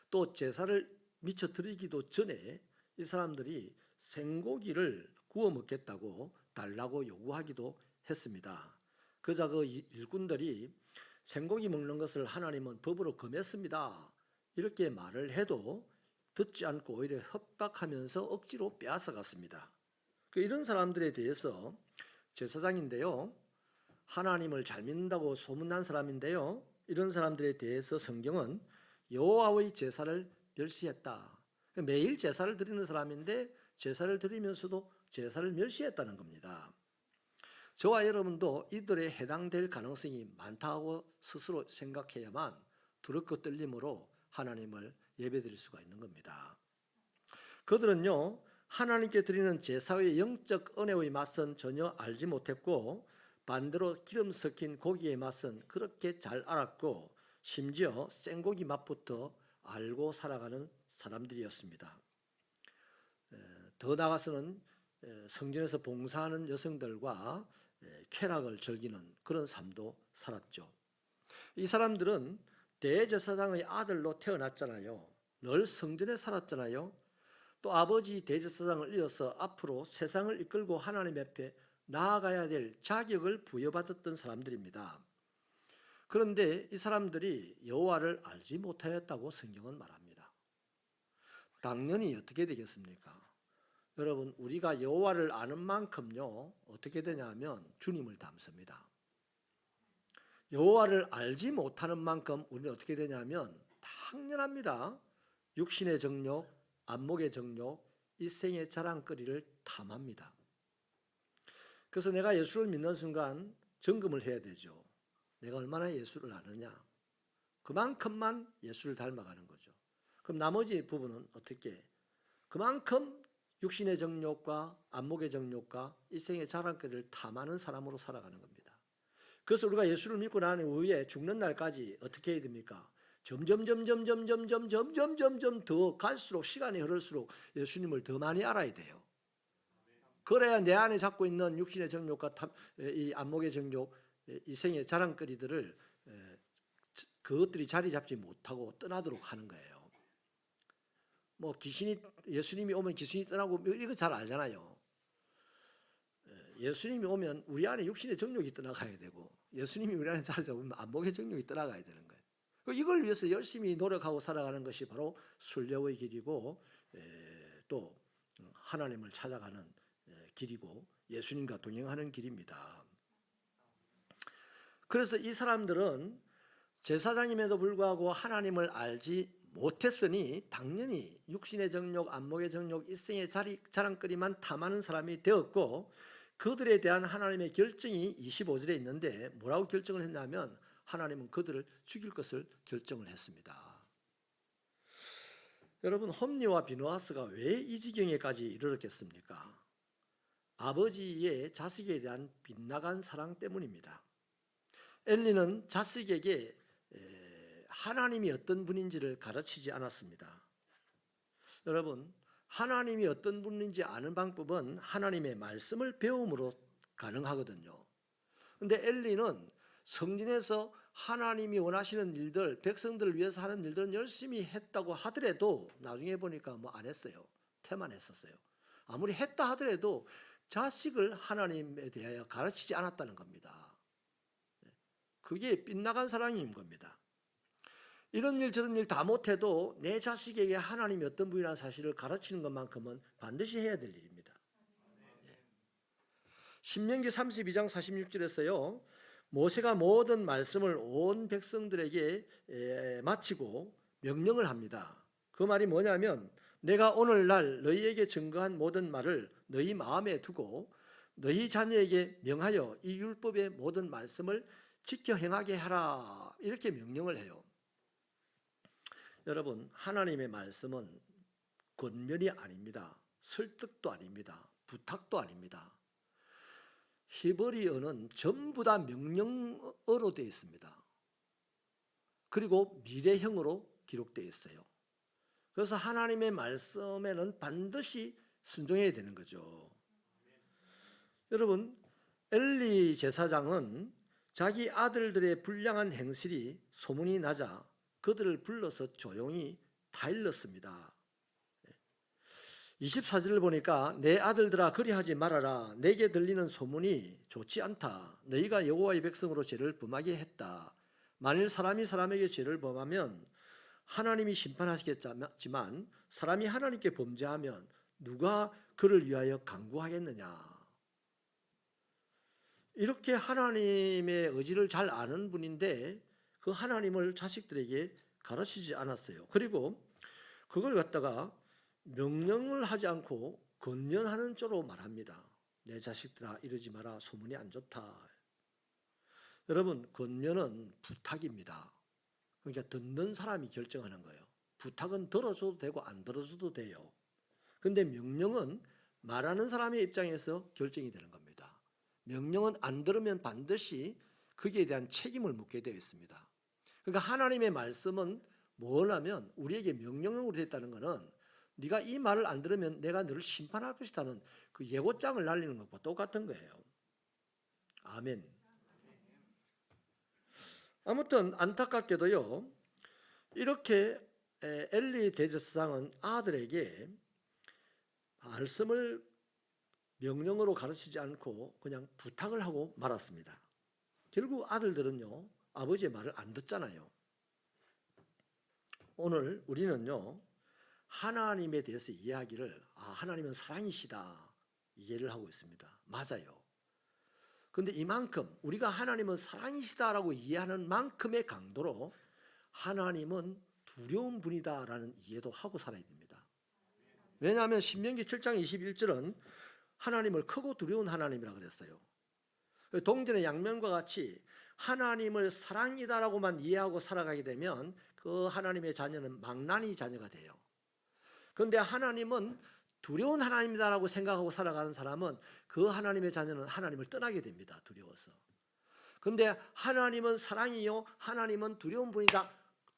또 제사를 미처 드리기도 전에 이 사람들이 생고기를 구워 먹겠다고 달라고 요구하기도 했습니다. 그자 그 일꾼들이 생고기 먹는 것을 하나님은 법으로 금했습니다. 이렇게 말을 해도 듣지 않고 오히려 협박하면서 억지로 빼앗아갔습니다. 이런 사람들에 대해서 제사장인데요, 하나님을 잘 믿는다고 소문난 사람인데요, 이런 사람들에 대해서 성경은 여호와의 제사를 멸시했다. 매일 제사를 드리는 사람인데 제사를 드리면서도 제사를 멸시했다는 겁니다. 저와 여러분도 이들에 해당될 가능성이 많다고 스스로 생각해야만 두렵고 떨림으로 하나님을 예배드릴 수가 있는 겁니다. 그들은요, 하나님께 드리는 제사의 영적 은혜의 맛은 전혀 알지 못했고 반대로 기름 섞인 고기의 맛은 그렇게 잘 알았고 심지어 생고기 맛부터 알고 살아가는 사람들이었습니다. 더 나아가서는 성전에서 봉사하는 여성들과 쾌락을 즐기는 그런 삶도 살았죠. 이 사람들은 대제사장의 아들로 태어났잖아요. 늘 성전에 살았잖아요. 또 아버지 대제사장을 이어서 앞으로 세상을 이끌고 하나님 앞에 나아가야 될 자격을 부여받았던 사람들입니다. 그런데 이 사람들이 여호와를 알지 못하였다고 성경은 말합니다. 당연히 어떻게 되겠습니까? 여러분, 우리가 여호와를 아는 만큼요, 어떻게 되냐면 주님을 닮습니다. 여호와를 알지 못하는 만큼 우리는 어떻게 되냐면 당연합니다. 육신의 정욕, 안목의 정욕, 일생의 자랑거리를 탐합니다. 그래서 내가 예수를 믿는 순간 점검을 해야 되죠. 내가 얼마나 예수를 아느냐. 그만큼만 예수를 닮아가는 거죠. 그럼 나머지 부분은 어떻게? 그만큼 육신의 정욕과 안목의 정욕과 일생의 자랑거리를 탐하는 사람으로 살아가는 겁니다. 그래서 우리가 예수를 믿고 난 후에 죽는 날까지 어떻게 해야 됩니까? 점점 더 갈수록 시간이 흐를수록 예수님을 더 많이 알아야 돼요. 그래야 내 안에 잡고 있는 육신의 정욕과 이 안목의 정욕, 이생의 자랑거리들을 그것들이 자리 잡지 못하고 떠나도록 하는 거예요. 뭐 예수님이 오면 귀신이 떠나고 이거 잘 알잖아요. 예수님이 오면 우리 안에 육신의 정욕이 떠나가야 되고 예수님이 우리 안에 자리 잡으면 안목의 정욕이 떠나가야 되는 거예요. 이걸 위해서 열심히 노력하고 살아가는 것이 바로 순례의 길이고 또 하나님을 찾아가는 길이고 예수님과 동행하는 길입니다. 그래서 이 사람들은 제사장임에도 불구하고 하나님을 알지 못했으니 당연히 육신의 정욕, 안목의 정욕, 일생의 자랑거리만 탐하는 사람이 되었고, 그들에 대한 하나님의 결정이 25절에 있는데 뭐라고 결정을 했냐면 하나님은 그들을 죽일 것을 결정을 했습니다. 여러분, 홈리와 비느하스가 왜 이 지경에까지 이르렀겠습니까? 아버지의 자식에 대한 빗나간 사랑 때문입니다. 엘리는 자식에게 하나님이 어떤 분인지를 가르치지 않았습니다. 여러분, 하나님이 어떤 분인지 아는 방법은 하나님의 말씀을 배움으로 가능하거든요. 그런데 엘리는 성전에서 하나님이 원하시는 일들, 백성들을 위해서 하는 일들은 열심히 했다고 하더라도 나중에 보니까 뭐 안 했어요. 태만했었어요. 아무리 했다 하더라도 자식을 하나님에 대하여 가르치지 않았다는 겁니다. 그게 빗나간 사랑인 겁니다. 이런 일 저런 일 다 못해도 내 자식에게 하나님이 어떤 분이라는 사실을 가르치는 것만큼은 반드시 해야 될 일입니다. 신명기 32장 46절에서요. 모세가 모든 말씀을 온 백성들에게 마치고 명령을 합니다. 그 말이 뭐냐면 내가 오늘날 너희에게 증거한 모든 말을 너희 마음에 두고 너희 자녀에게 명하여 이 율법의 모든 말씀을 지켜 행하게 하라. 이렇게 명령을 해요. 여러분, 하나님의 말씀은 권면이 아닙니다. 설득도 아닙니다. 부탁도 아닙니다. 히브리어는 전부 다 명령어로 되어 있습니다. 그리고 미래형으로 기록되어 있어요. 그래서 하나님의 말씀에는 반드시 순종해야 되는 거죠. 여러분, 엘리 제사장은 자기 아들들의 불량한 행실이 소문이 나자 그들을 불러서 조용히 타일렀습니다. 24절을 보니까 내 아들들아 그리하지 말아라. 내게 들리는 소문이 좋지 않다. 너희가 여호와의 백성으로 죄를 범하게 했다. 만일 사람이 사람에게 죄를 범하면 하나님이 심판하시겠지만 사람이 하나님께 범죄하면 누가 그를 위하여 간구하겠느냐. 이렇게 하나님의 의지를 잘 아는 분인데 그 하나님을 자식들에게 가르치지 않았어요. 그리고 그걸 갖다가 명령을 하지 않고 권면하는 쪽으로 말합니다. 내 자식들아 이러지 마라. 소문이 안 좋다. 여러분, 권면은 부탁입니다. 그러니까 듣는 사람이 결정하는 거예요. 부탁은 들어줘도 되고 안 들어줘도 돼요. 그런데 명령은 말하는 사람의 입장에서 결정이 되는 겁니다. 명령은 안 들으면 반드시 거기에 대한 책임을 묻게 되어 있습니다. 그러니까 하나님의 말씀은 뭐냐면 우리에게 명령으로 됐다는 것은 네가 이 말을 안 들으면 내가 너를 심판할 것이라는 그 예고장을 날리는 것과 똑같은 거예요. 아멘. 아무튼 안타깝게도요. 이렇게 엘리 대제사장은 아들에게 말씀을 명령으로 가르치지 않고 그냥 부탁을 하고 말았습니다. 결국 아들들은요. 아버지의 말을 안 듣잖아요. 오늘 우리는요. 하나님에 대해서 이야기를 하나님은 사랑이시다 이해를 하고 있습니다. 맞아요. 그런데 이만큼 우리가 하나님은 사랑이시다라고 이해하는 만큼의 강도로 하나님은 두려운 분이다라는 이해도 하고 살아야 됩니다. 왜냐하면 신명기 7장 21절은 하나님을 크고 두려운 하나님이라고 그랬어요. 동전의 양면과 같이 하나님을 사랑이다라고만 이해하고 살아가게 되면 그 하나님의 자녀는 망나니 자녀가 돼요. 그런데 하나님은 두려운 하나님이다라고 생각하고 살아가는 사람은 그 하나님의 자녀는 하나님을 떠나게 됩니다. 두려워서. 그런데 하나님은 사랑이요 하나님은 두려운 분이다.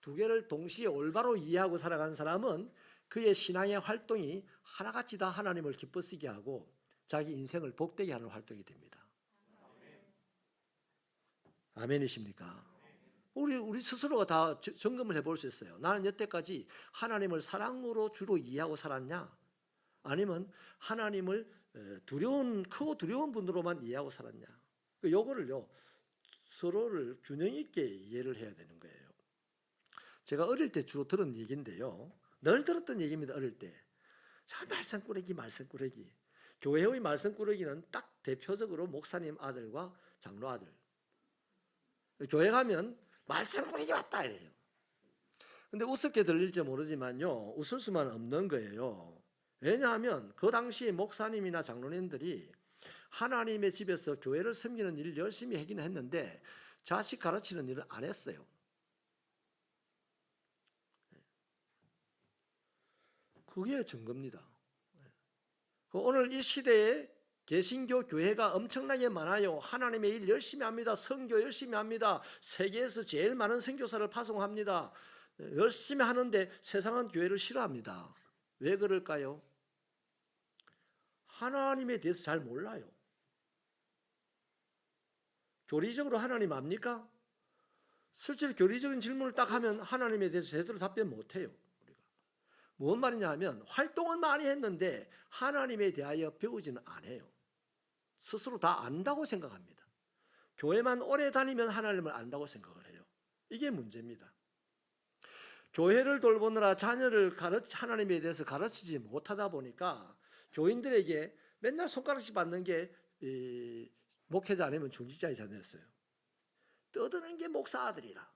두 개를 동시에 올바로 이해하고 살아가는 사람은 그의 신앙의 활동이 하나같이 다 하나님을 기쁘시게 하고 자기 인생을 복되게 하는 활동이 됩니다. 아멘이십니까? 우리 스스로가 다 점검을 해볼 수 있어요. 나는 여태까지 하나님을 사랑으로 주로 이해하고 살았냐? 아니면 하나님을 크고 두려운 분으로만 이해하고 살았냐? 요거를요 서로를 균형 있게 이해를 해야 되는 거예요. 제가 어릴 때 주로 들은 얘기인데요. 늘 들었던 얘기입니다. 어릴 때 자, 말썽꾸러기. 교회의 말썽꾸러기는 딱 대표적으로 목사님 아들과 장로 아들. 교회 가면 말썽꾸러기 왔다 이래요. 근데 우습게 들릴지 모르지만요, 웃을 수만 없는 거예요. 왜냐하면 그 당시 목사님이나 장로님들이 하나님의 집에서 교회를 섬기는 일을 열심히 하긴 했는데 자식 가르치는 일을 안 했어요. 그게 증거입니다. 오늘 이 시대에 개신교 교회가 엄청나게 많아요. 하나님의 일 열심히 합니다. 선교 열심히 합니다. 세계에서 제일 많은 선교사를 파송합니다. 열심히 하는데 세상은 교회를 싫어합니다. 왜 그럴까요? 하나님에 대해서 잘 몰라요. 교리적으로 하나님 압니까? 실제로 교리적인 질문을 딱 하면 하나님에 대해서 제대로 답변 못해요. 우리가. 무슨 말이냐 하면 활동은 많이 했는데 하나님에 대하여 배우지는 않아요. 스스로 다 안다고 생각합니다. 교회만 오래 다니면 하나님을 안다고 생각을 해요. 이게 문제입니다. 교회를 돌보느라 자녀를 하나님에 대해서 가르치지 못하다 보니까 교인들에게 맨날 손가락질 받는 게 목회자 아니면 중직자의 자녀였어요. 떠드는 게 목사 아들이라.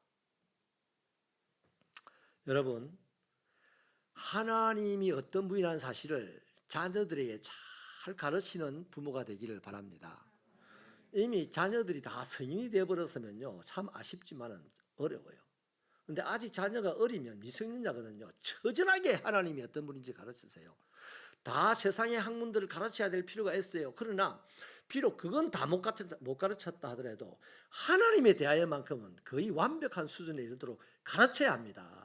여러분, 하나님이 어떤 분이라는 사실을 자녀들에게 잘 가르치는 부모가 되기를 바랍니다. 이미 자녀들이 다 성인이 되어버렸으면요, 참 아쉽지만은 어려워요. 근데 아직 자녀가 어리면 미성년자거든요. 처절하게 하나님이 어떤 분인지 가르치세요. 다 세상의 학문들을 가르쳐야 될 필요가 있어요. 그러나 비록 그건 다 못 가르쳤다 하더라도 하나님에 대하여만큼은 거의 완벽한 수준에 이르도록 가르쳐야 합니다.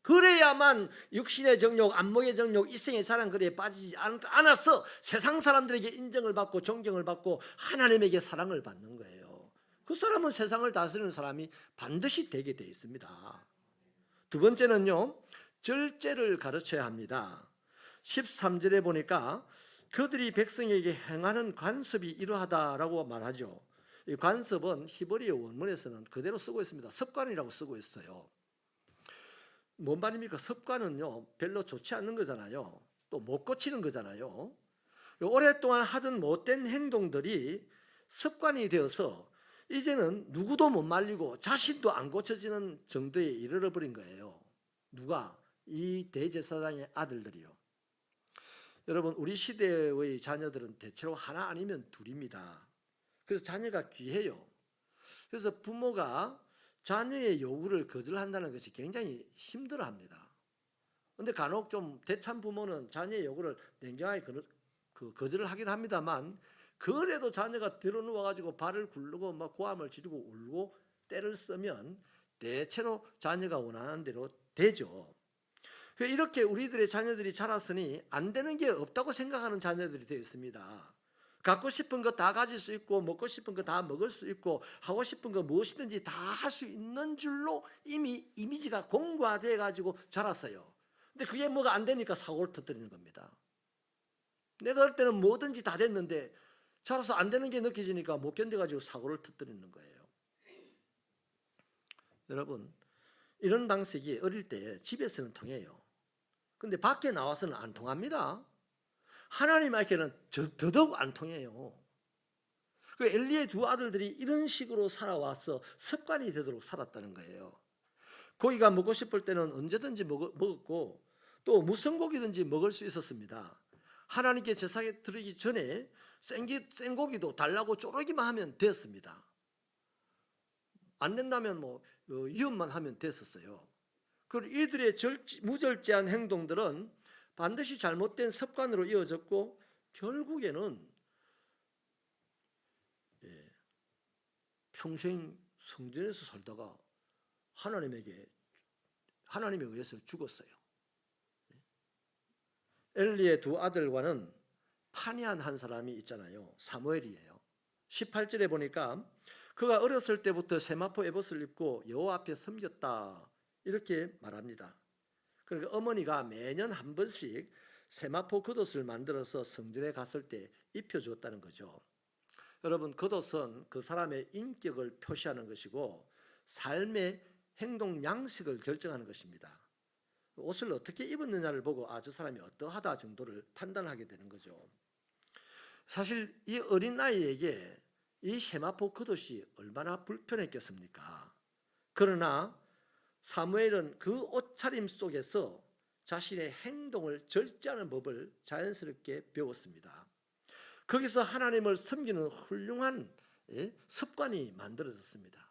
그래야만 육신의 정욕, 안목의 정욕, 이생의 사랑 그리에 빠지지 않아서 세상 사람들에게 인정을 받고 존경을 받고 하나님에게 사랑을 받는 거예요. 그 사람은 세상을 다스리는 사람이 반드시 되게 되어 있습니다. 두 번째는요, 절제를 가르쳐야 합니다. 13절에 보니까 그들이 백성에게 행하는 관습이 이러하다라고 말하죠. 이 관습은 히브리어 원문에서는 그대로 쓰고 있습니다. 습관이라고 쓰고 있어요. 뭔 말입니까? 습관은요, 별로 좋지 않는 거잖아요. 또 못 고치는 거잖아요. 오랫동안 하던 못된 행동들이 습관이 되어서 이제는 누구도 못 말리고 자신도 안 고쳐지는 정도에 이르러 버린 거예요. 누가? 이 대제사장의 아들들이요. 여러분, 우리 시대의 자녀들은 대체로 하나 아니면 둘입니다. 그래서 자녀가 귀해요. 그래서 부모가 자녀의 요구를 거절한다는 것이 굉장히 힘들어합니다. 그런데 간혹 좀 대참 부모는 자녀의 요구를 냉정하게 거절을 하긴 합니다만, 그래도 자녀가 들어누워가지고 발을 굴르고 막 고함을 지르고 울고 때를 쓰면 대체로 자녀가 원하는 대로 되죠. 이렇게 우리들의 자녀들이 자랐으니 안 되는 게 없다고 생각하는 자녀들이 되어 있습니다. 갖고 싶은 거 다 가질 수 있고 먹고 싶은 거 다 먹을 수 있고 하고 싶은 거 무엇이든지 다 할 수 있는 줄로 이미 이미지가 공고화되어 가지고 자랐어요. 근데 그게 뭐가 안 되니까 사고를 터뜨리는 겁니다. 내가 할 때는 뭐든지 다 됐는데 자라서 안 되는 게 느껴지니까 못 견뎌가지고 사고를 터뜨리는 거예요. 여러분, 이런 방식이 어릴 때 집에서는 통해요. 근데 밖에 나와서는 안 통합니다. 하나님 앞에는 더더욱 안 통해요. 그 엘리의 두 아들들이 이런 식으로 살아와서 습관이 되도록 살았다는 거예요. 고기가 먹고 싶을 때는 언제든지 먹었고 또 무슨 고기든지 먹을 수 있었습니다. 하나님께 제사에 드리기 전에 생고기도 달라고 쪼르기만 하면 됐습니다. 안 된다면 위험만 하면 됐었어요. 그리고 이들의 무절제한 행동들은 반드시 잘못된 습관으로 이어졌고 결국에는 평생 성전에서 살다가 하나님에 의해서 죽었어요. 엘리의 두 아들과는 파니안 한 사람이 있잖아요. 사무엘이에요. 18절에 보니까 그가 어렸을 때부터 세마포 에봇을 입고 여호와 앞에 섬겼다 이렇게 말합니다. 그러니까 어머니가 매년 한 번씩 세마포 겉옷을 만들어서 성전에 갔을 때 입혀주었다는 거죠. 여러분, 겉옷은 그 사람의 인격을 표시하는 것이고 삶의 행동 양식을 결정하는 것입니다. 옷을 어떻게 입었느냐를 보고 저 사람이 어떠하다 정도를 판단하게 되는 거죠. 사실 이 어린 아이에게 이 세마포 겉옷이 얼마나 불편했겠습니까? 그러나 사무엘은 그 옷차림 속에서 자신의 행동을 절제하는 법을 자연스럽게 배웠습니다. 거기서 하나님을 섬기는 훌륭한 습관이 만들어졌습니다.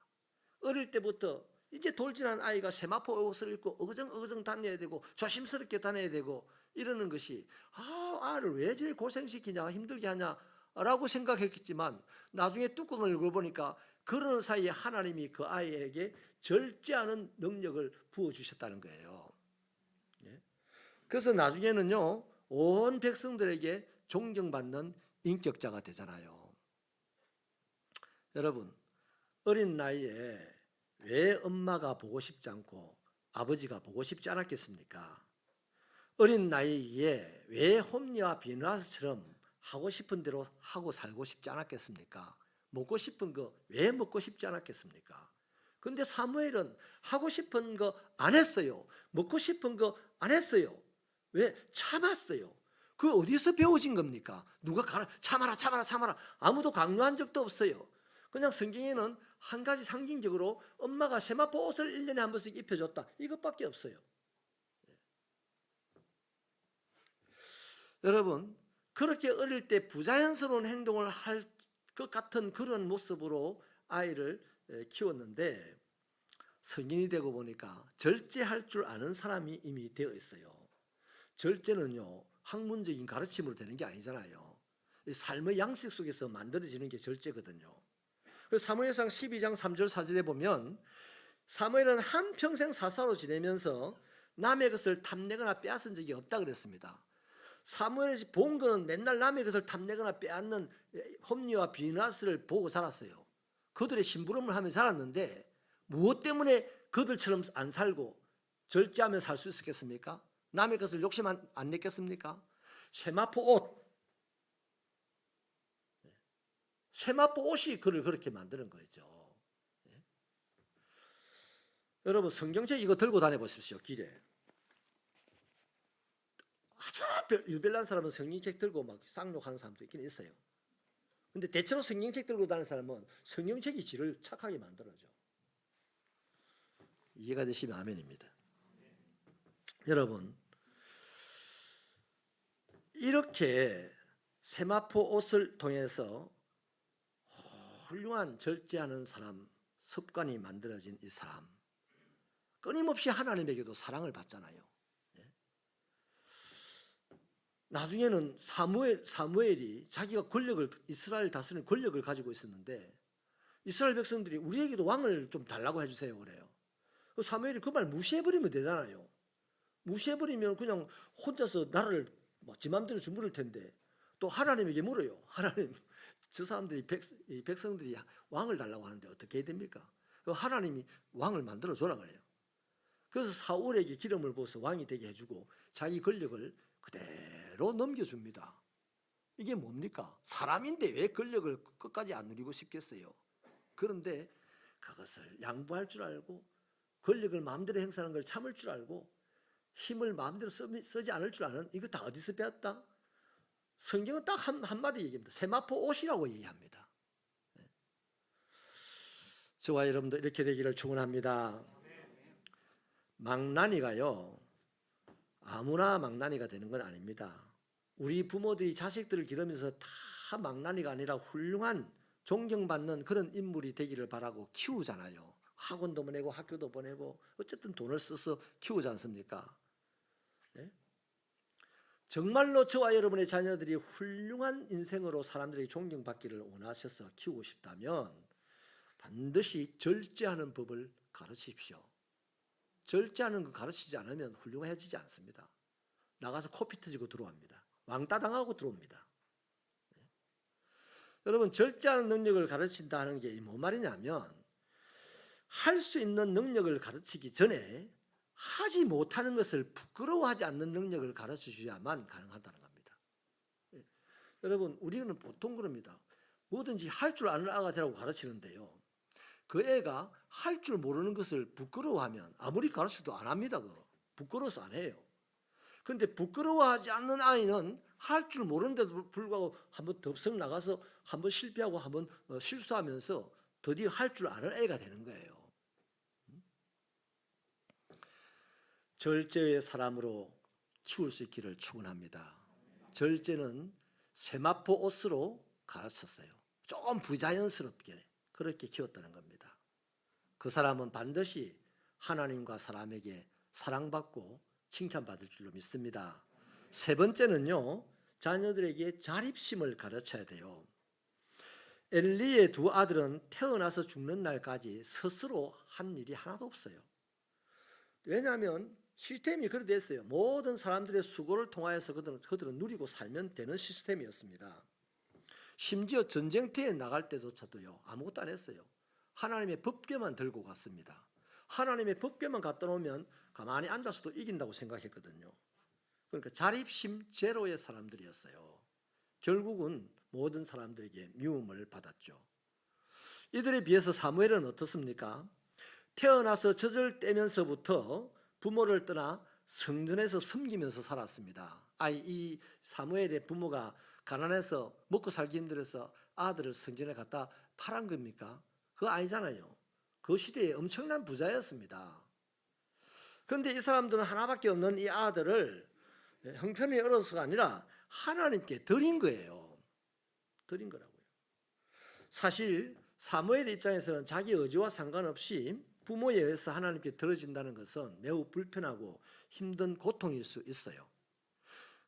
어릴 때부터 이제 돌진한 아이가 세마포 옷을 입고 어그정 다녀야 되고 조심스럽게 다녀야 되고 이러는 것이 아를 왜 저리 고생시키냐 힘들게 하냐라고 생각했겠지만 나중에 뚜껑을 열어보니까 그런 사이에 하나님이 그 아이에게 절제하는 능력을 부어주셨다는 거예요. 그래서 나중에는요 온 백성들에게 존경받는 인격자가 되잖아요. 여러분 어린 나이에 왜 엄마가 보고 싶지 않고 아버지가 보고 싶지 않았겠습니까? 어린 나이에 왜 홈리와 비느하스처럼 하고 싶은 대로 하고 살고 싶지 않았겠습니까? 먹고 싶은 거 왜 먹고 싶지 않았겠습니까? 근데 사무엘은 하고 싶은 거 안 했어요. 먹고 싶은 거 안 했어요. 왜? 참았어요. 그 어디서 배워진 겁니까? 누가 참아라 아무도 강요한 적도 없어요. 그냥 성경에는 한 가지 상징적으로 엄마가 세마포 옷을 1년에 한 번씩 입혀줬다 이것밖에 없어요. 여러분 그렇게 어릴 때 부자연스러운 행동을 할 것 같은 그런 모습으로 아이를 키웠는데 성인이 되고 보니까 절제할 줄 아는 사람이 이미 되어 있어요. 절제는요 학문적인 가르침으로 되는 게 아니잖아요. 삶의 양식 속에서 만들어지는 게 절제거든요. 사무엘상 12장 3절 4절에 보면 사무엘은 한평생 사사로 지내면서 남의 것을 탐내거나 빼앗은 적이 없다 그랬습니다. 사무엘이 본 거는 맨날 남의 것을 탐내거나 빼앗는 홈리와 비느하스를 보고 자랐어요. 그들의 심부름을 하며 자랐는데 무엇 때문에 그들처럼 안 살고 절제하며 살 수 있었겠습니까? 남의 것을 욕심 안 냈겠습니까? 세마포 옷이 그를 그렇게 만드는 거죠. 여러분 성경책 이거 들고 다녀보십시오. 길에 아주 유별난 사람은 성경책 들고 막 쌍욕하는 사람도 있긴 있어요. 근데 대체로 성경책 들고 다니는 사람은 성경책이 지를 착하게 만들어줘. 이해가 되시면 아멘입니다. 여러분 이렇게 세마포 옷을 통해서 훌륭한 절제하는 사람 습관이 만들어진 이 사람 끊임없이 하나님에게도 사랑을 받잖아요. 나중에는 사무엘이 자기가 권력을 이스라엘 다스리는 권력을 가지고 있었는데 이스라엘 백성들이 우리에게도 왕을 좀 달라고 해주세요 그래요. 사무엘이 그 말 무시해버리면 되잖아요. 무시해버리면 그냥 혼자서 나라를 지 맘대로 주무를 텐데 또 하나님에게 물어요. 하나님 저 사람들이 백성들이 왕을 달라고 하는데 어떻게 해야 됩니까? 하나님이 왕을 만들어 줘라 그래요. 그래서 사울에게 기름을 부어서 왕이 되게 해주고 자기 권력을 그대로 넘겨줍니다. 이게 뭡니까? 사람인데 왜 권력을 끝까지 안 누리고 싶겠어요? 그런데 그것을 양보할 줄 알고 권력을 마음대로 행사하는 걸 참을 줄 알고 힘을 마음대로 쓰지 않을 줄 아는 이거 다 어디서 배웠다? 성경은 딱 한마디 얘기합니다. 세마포 옷이라고 얘기합니다. 저와 여러분도 이렇게 되기를 축원합니다. 망나니가요 아무나 망나니가 되는 건 아닙니다. 우리 부모들이 자식들을 기르면서 다 망나니가 아니라 훌륭한 존경받는 그런 인물이 되기를 바라고 키우잖아요. 학원도 보내고 학교도 보내고 어쨌든 돈을 써서 키우지 않습니까? 네? 정말로 저와 여러분의 자녀들이 훌륭한 인생으로 사람들이 존경받기를 원하셔서 키우고 싶다면 반드시 절제하는 법을 가르치십시오. 절제하는 거 가르치지 않으면 훌륭해지지 않습니다. 나가서 코피 터지고 들어옵니다. 왕따 당하고 들어옵니다. 네. 여러분 절제하는 능력을 가르친다는 게 뭔 말이냐면 할 수 있는 능력을 가르치기 전에 하지 못하는 것을 부끄러워하지 않는 능력을 가르쳐 주야만 가능하다는 겁니다. 네. 여러분 우리는 보통 그럽니다. 뭐든지 할 줄 아는 아가 되라고 가르치는데요. 그 애가 할 줄 모르는 것을 부끄러워하면 아무리 가르쳐도 안 합니다. 그거. 부끄러워서 안 해요. 그런데 부끄러워하지 않는 아이는 할 줄 모르는데도 불구하고 한번 덥석 나가서 한번 실패하고 한번 실수하면서 드디어 할 줄 아는 애가 되는 거예요. 절제의 사람으로 키울 수 있기를 축원합니다. 절제는 세마포 옷으로 가르쳤어요. 좀 부자연스럽게 그렇게 키웠다는 겁니다. 그 사람은 반드시 하나님과 사람에게 사랑받고 칭찬받을 줄로 믿습니다. 세 번째는요, 자녀들에게 자립심을 가르쳐야 돼요. 엘리의 두 아들은 태어나서 죽는 날까지 스스로 한 일이 하나도 없어요. 왜냐하면 시스템이 그렇게 됐어요. 모든 사람들의 수고를 통하여서 그들은 누리고 살면 되는 시스템이었습니다. 심지어 전쟁터에 나갈 때조차도요, 아무것도 안 했어요. 하나님의 법궤만 들고 갔습니다. 하나님의 법궤만 갖다 놓으면 가만히 앉아서도 이긴다고 생각했거든요. 그러니까 자립심 제로의 사람들이었어요. 결국은 모든 사람들에게 미움을 받았죠. 이들에 비해서 사무엘은 어떻습니까? 태어나서 젖을 떼면서부터 부모를 떠나 성전에서 섬기면서 살았습니다. 이 사무엘의 부모가 가난해서 먹고 살기 힘들어서 아들을 성전에 갖다 팔은 겁니까? 그거 아니잖아요. 그 시대에 엄청난 부자였습니다. 그런데 이 사람들은 하나밖에 없는 이 아들을 형편이 어려서가 아니라 하나님께 드린 거예요. 드린 거라고요. 사실 사무엘 입장에서는 자기 의지와 상관없이 부모에 의해서 하나님께 드려진다는 것은 매우 불편하고 힘든 고통일 수 있어요.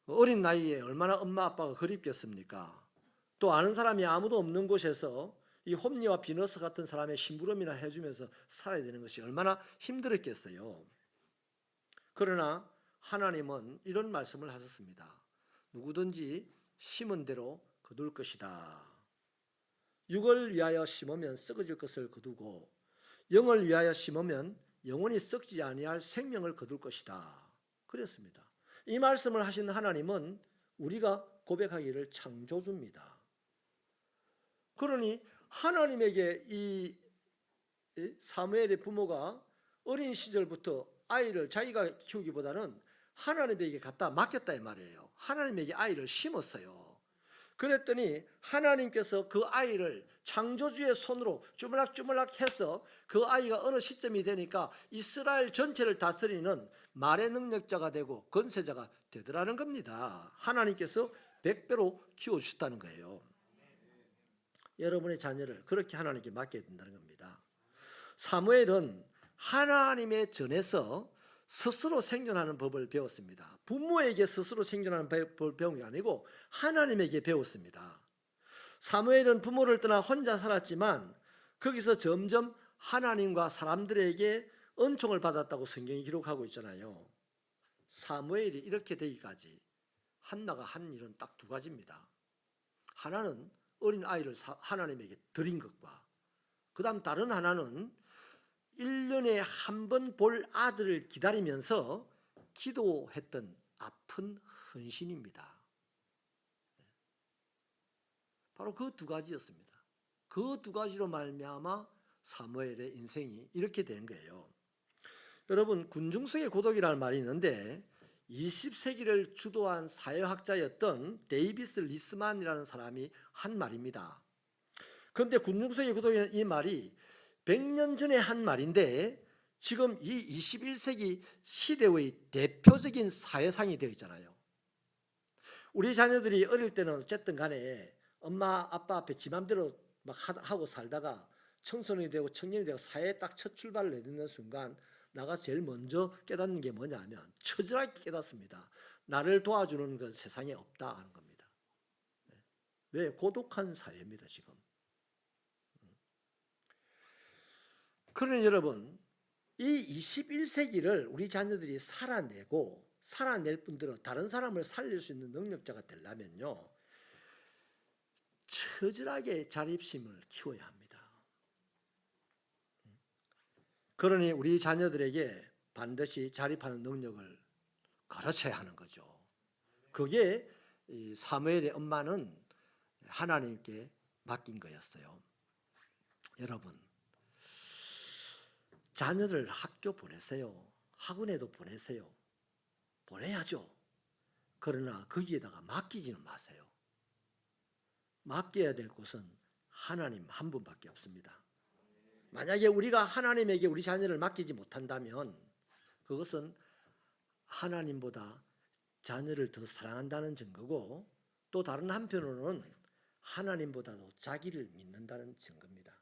어린 나이에 얼마나 엄마 아빠가 그립겠습니까? 또 아는 사람이 아무도 없는 곳에서 이 홈리와 비너스 같은 사람의 심부름이나 해주면서 살아야 되는 것이 얼마나 힘들었겠어요. 그러나 하나님은 이런 말씀을 하셨습니다. 누구든지 심은 대로 거둘 것이다. 육을 위하여 심으면 썩어질 것을 거두고 영을 위하여 심으면 영원히 썩지 아니할 생명을 거둘 것이다. 그랬습니다. 이 말씀을 하신 하나님은 우리가 고백하기를 창조주입니다. 그러니 하나님에게 이 사무엘의 부모가 어린 시절부터 아이를 자기가 키우기보다는 하나님에게 갖다 맡겼다 이 말이에요. 하나님에게 아이를 심었어요. 그랬더니 하나님께서 그 아이를 창조주의 손으로 주물락주물락 해서 그 아이가 어느 시점이 되니까 이스라엘 전체를 다스리는 말의 능력자가 되고 건세자가 되더라는 겁니다. 하나님께서 100배로 키워주셨다는 거예요. 여러분의 자녀를 그렇게 하나님께 맡겨야 된다는 겁니다. 사무엘은 하나님의 전에서 스스로 생존하는 법을 배웠습니다. 부모에게 스스로 생존하는 법을 배운 게 아니고 하나님에게 배웠습니다. 사무엘은 부모를 떠나 혼자 살았지만 거기서 점점 하나님과 사람들에게 은총을 받았다고 성경이 기록하고 있잖아요. 사무엘이 이렇게 되기까지 한나가 한 일은 딱 두 가지입니다. 하나는 어린 아이를 하나님에게 드린 것과 그 다음 다른 하나는 1년에 한 번 볼 아들을 기다리면서 기도했던 아픈 헌신입니다. 바로 그 두 가지였습니다. 그 두 가지로 말미암아 사무엘의 인생이 이렇게 된 거예요. 여러분, 군중성의 고독이라는 말이 있는데 20세기를 주도한 사회학자였던 데이비스 리스만이라는 사람이 한 말입니다. 그런데 군중성의 고독이라는 이 말이 100년 전에 한 말인데 지금 이 21세기 시대의 대표적인 사회상이 되어 있잖아요. 우리 자녀들이 어릴 때는 어쨌든 간에 엄마 아빠 앞에 지 맘대로 막 하고 살다가 청소년이 되고 청년이 되고 사회에 딱 첫 출발을 내딛는 순간 나가 제일 먼저 깨닫는 게 뭐냐면 처절하게 깨닫습니다. 나를 도와주는 건 세상에 없다 하는 겁니다. 왜? 고독한 사회입니다 지금. 그러니 여러분, 이 21세기를 우리 자녀들이 살아낼 분들은 다른 사람을 살릴 수 있는 능력자가 되려면요, 처절하게 자립심을 키워야 합니다. 그러니 우리 자녀들에게 반드시 자립하는 능력을 가르쳐야 하는 거죠. 그게 사무엘의 엄마는 하나님께 맡긴 거였어요. 여러분, 자녀들 학교 보내세요. 학원에도 보내세요. 보내야죠. 그러나 거기에다가 맡기지는 마세요. 맡겨야 될 곳은 하나님 한 분밖에 없습니다. 만약에 우리가 하나님에게 우리 자녀를 맡기지 못한다면 그것은 하나님보다 자녀를 더 사랑한다는 증거고, 또 다른 한편으로는 하나님보다도 자기를 믿는다는 증거입니다.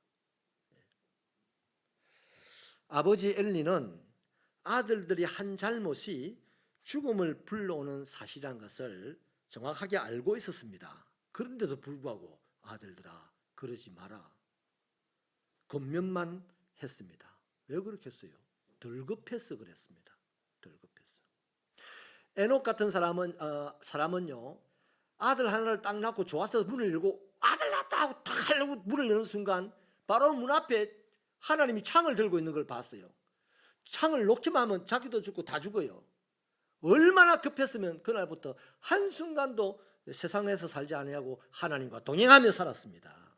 아버지 엘리는 아들들이 한 잘못이 죽음을 불러오는 사실이라는 것을 정확하게 알고 있었습니다. 그런데도 불구하고 아들들아 그러지 마라, 권면만 했습니다. 왜 그렇게 했어요? 덜 급해서 그랬습니다. 덜 급해서. 에녹 같은 사람은요, 아들 하나를 딱 낳고 좋아서 문을 열고 아들 낳았다 하고 탁 하려고 문을 여는 순간 바로 문 앞에 하나님이 창을 들고 있는 걸 봤어요. 창을 놓기만 하면 자기도 죽고 다 죽어요. 얼마나 급했으면 그날부터 한순간도 세상에서 살지 아니하고 하나님과 동행하며 살았습니다.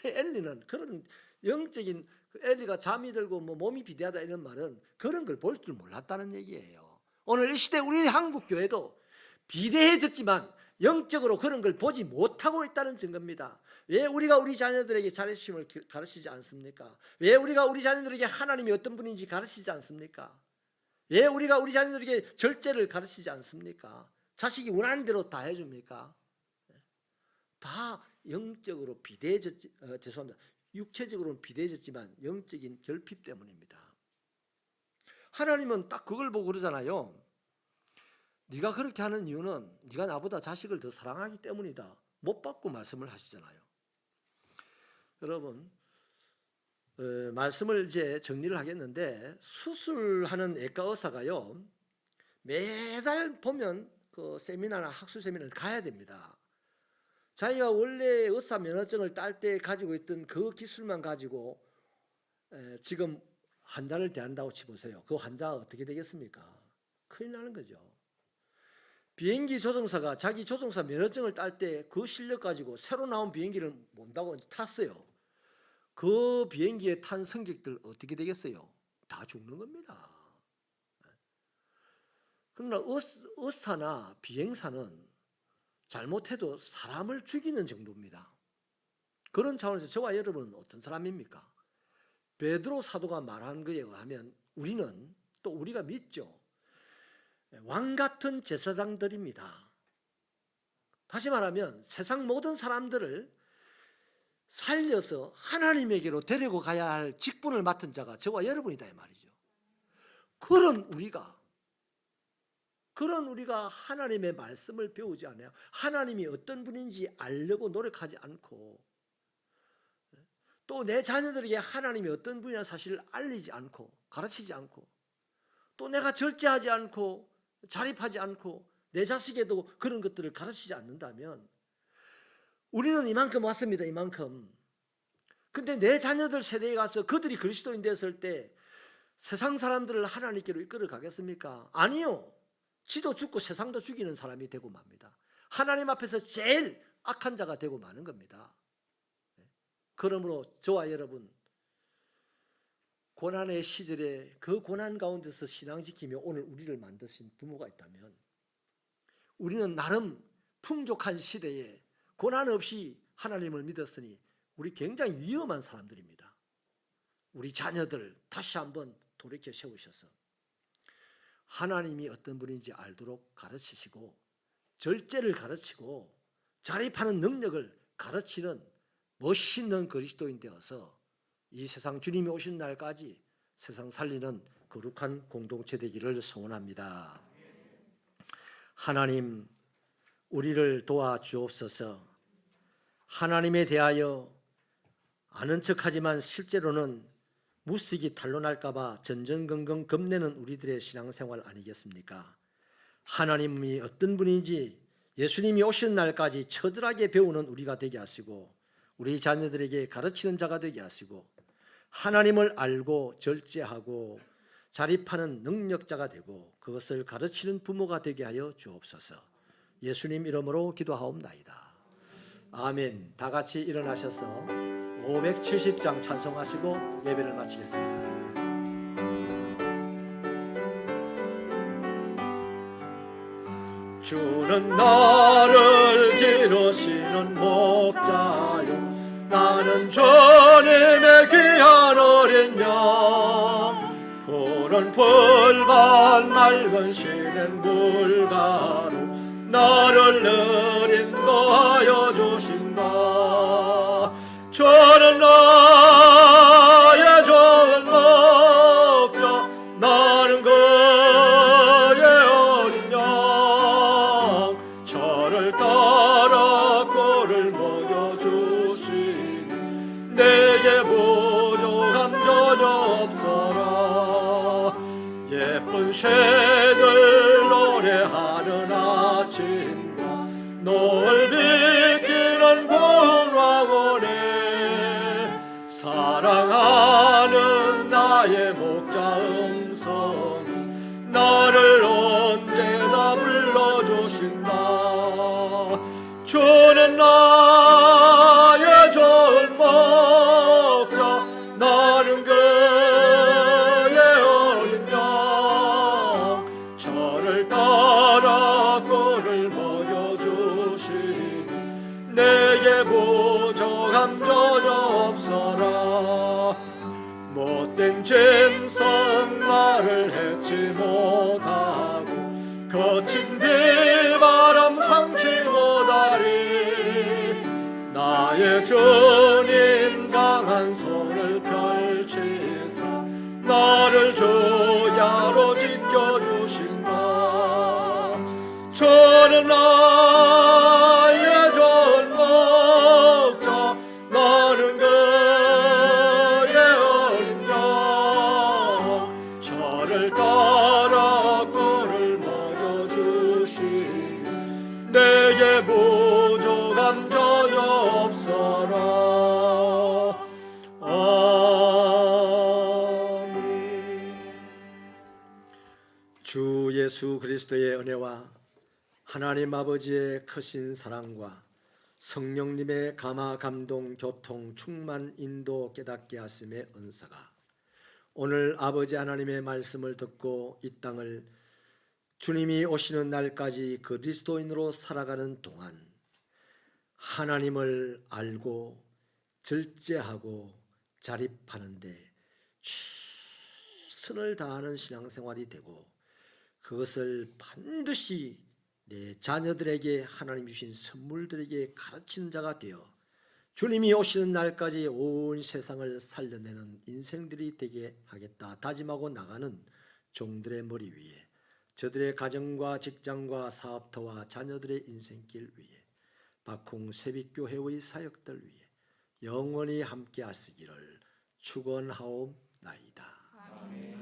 엘리는 그런 영적인, 엘리가 잠이 들고 뭐 몸이 비대하다 이런 말은 그런 걸 볼 줄 몰랐다는 얘기예요. 오늘 이 시대 우리 한국 교회도 비대해졌지만 영적으로 그런 걸 보지 못하고 있다는 증거입니다. 왜 우리가 우리 자녀들에게 자립심을 가르치지 않습니까? 왜 우리가 우리 자녀들에게 하나님이 어떤 분인지 가르치지 않습니까? 왜 우리가 우리 자녀들에게 절제를 가르치지 않습니까? 자식이 원하는 대로 다 해줍니까? 다 영적으로 죄송합니다. 육체적으로는 비대해졌지만 영적인 결핍 때문입니다. 하나님은 딱 그걸 보고 그러잖아요. 네가 그렇게 하는 이유는 네가 나보다 자식을 더 사랑하기 때문이다. 못 받고 말씀을 하시잖아요. 여러분, 말씀을 이제 정리를 하겠는데, 수술하는 외과 의사가요 매달 보면 그 세미나나 학술 세미나를 가야 됩니다. 자기가 원래 의사 면허증을 딸 때 가지고 있던 그 기술만 가지고 지금 환자를 대한다고 치보세요. 그 환자가 어떻게 되겠습니까? 큰일 나는 거죠. 비행기 조종사가 자기 조종사 면허증을 딸 때 그 실력 가지고 새로 나온 비행기를 몬다고 탔어요. 그 비행기에 탄 승객들 어떻게 되겠어요? 다 죽는 겁니다. 그러나 의사나 비행사는 잘못해도 사람을 죽이는 정도입니다. 그런 차원에서 저와 여러분은 어떤 사람입니까? 베드로 사도가 말한 것에 의하면 우리는, 또 우리가 믿죠, 왕 같은 제사장들입니다. 다시 말하면 세상 모든 사람들을 살려서 하나님에게로 데리고 가야 할 직분을 맡은 자가 저와 여러분이다 이 말이죠. 그런 우리가 하나님의 말씀을 배우지 않아요. 하나님이 어떤 분인지 알려고 노력하지 않고, 또 내 자녀들에게 하나님이 어떤 분이라는 사실을 알리지 않고 가르치지 않고, 또 내가 절제하지 않고 자립하지 않고 내 자식에도 그런 것들을 가르치지 않는다면 우리는 이만큼 왔습니다. 이만큼. 근데 내 자녀들 세대에 가서 그들이 그리스도인 됐을 때 세상 사람들을 하나님께로 이끌어 가겠습니까? 아니요. 지도 죽고 세상도 죽이는 사람이 되고 맙니다. 하나님 앞에서 제일 악한 자가 되고 마는 겁니다. 그러므로 저와 여러분, 고난의 시절에 그 고난 가운데서 신앙 지키며 오늘 우리를 만드신 부모가 있다면, 우리는 나름 풍족한 시대에 고난 없이 하나님을 믿었으니 우리 굉장히 위험한 사람들입니다. 우리 자녀들 다시 한번 돌이켜 세우셔서 하나님이 어떤 분인지 알도록 가르치시고, 절제를 가르치고 자립하는 능력을 가르치는 멋있는 그리스도인 되어서 이 세상 주님이 오신 날까지 세상 살리는 거룩한 공동체 되기를 소원합니다. 하나님, 우리를 도와주옵소서. 하나님에 대하여 아는 척하지만 실제로는 무식이 탄로날까 봐 전전긍긍 겁내는 우리들의 신앙생활 아니겠습니까? 하나님이 어떤 분인지 예수님이 오시는 날까지 처절하게 배우는 우리가 되게 하시고, 우리 자녀들에게 가르치는 자가 되게 하시고, 하나님을 알고 절제하고 자립하는 능력자가 되고 그것을 가르치는 부모가 되게 하여 주옵소서. 예수님 이름으로 기도하옵나이다. 아멘. 다 같이 일어나셔서 570장 찬송하시고 예배를 마치겠습니다. 주는 나를 기르시는 목자요 나는 주님의 귀한 어린 양 푸른 풀밭 맑은 시냇 물가로 나를 늘 인도하여 주신다. 주는 나의 좋은 목자 나는 그의 어린 양 저를 따라 꼴을 먹여주시니 내게 부족함 전혀 없어라. 예쁜 새들 노래하는 아침과 노을 비키는 고운 왕원에 사랑하는 나의 목자 음성이 나를 언제나 불러주신다. 주는 나의 좋은 목자 나는 그의 어린 양 저를 따라 꼴을 먹여주시니 내게 부족함 전혀 없어라. 못된 짐승 나를 해치 못하고 거친 비바람 상치 못하리. 나의 주님 강한 손을 펼치사 나를 주야로 지켜주신다. 주는 나의 좋은 목자 나는 그의 어린 양 저를 따라 꼴을 먹여주시니 내게 부족함 전혀 없어라. 아멘. 주 예수 그리스도의 은혜와 하나님 아버지의 크신 사랑과 성령님의 감화 감동 교통 충만 인도 깨닫게 하심의 은사가 오늘 아버지 하나님의 말씀을 듣고 이 땅을 주님이 오시는 날까지 그리스도인으로 살아가는 동안 하나님을 알고 절제하고 자립하는데 최선을 다하는 신앙생활이 되고 그것을 반드시 내 자녀들에게 하나님 주신 선물들에게 가르치는 자가 되어 주님이 오시는 날까지 온 세상을 살려내는 인생들이 되게 하겠다 다짐하고 나가는 종들의 머리 위에 저들의 가정과 직장과 사업터와 자녀들의 인생길 위에 박홍 세빛교회의 사역들 위에 영원히 함께 하시기를 축원하옵나이다. 아멘.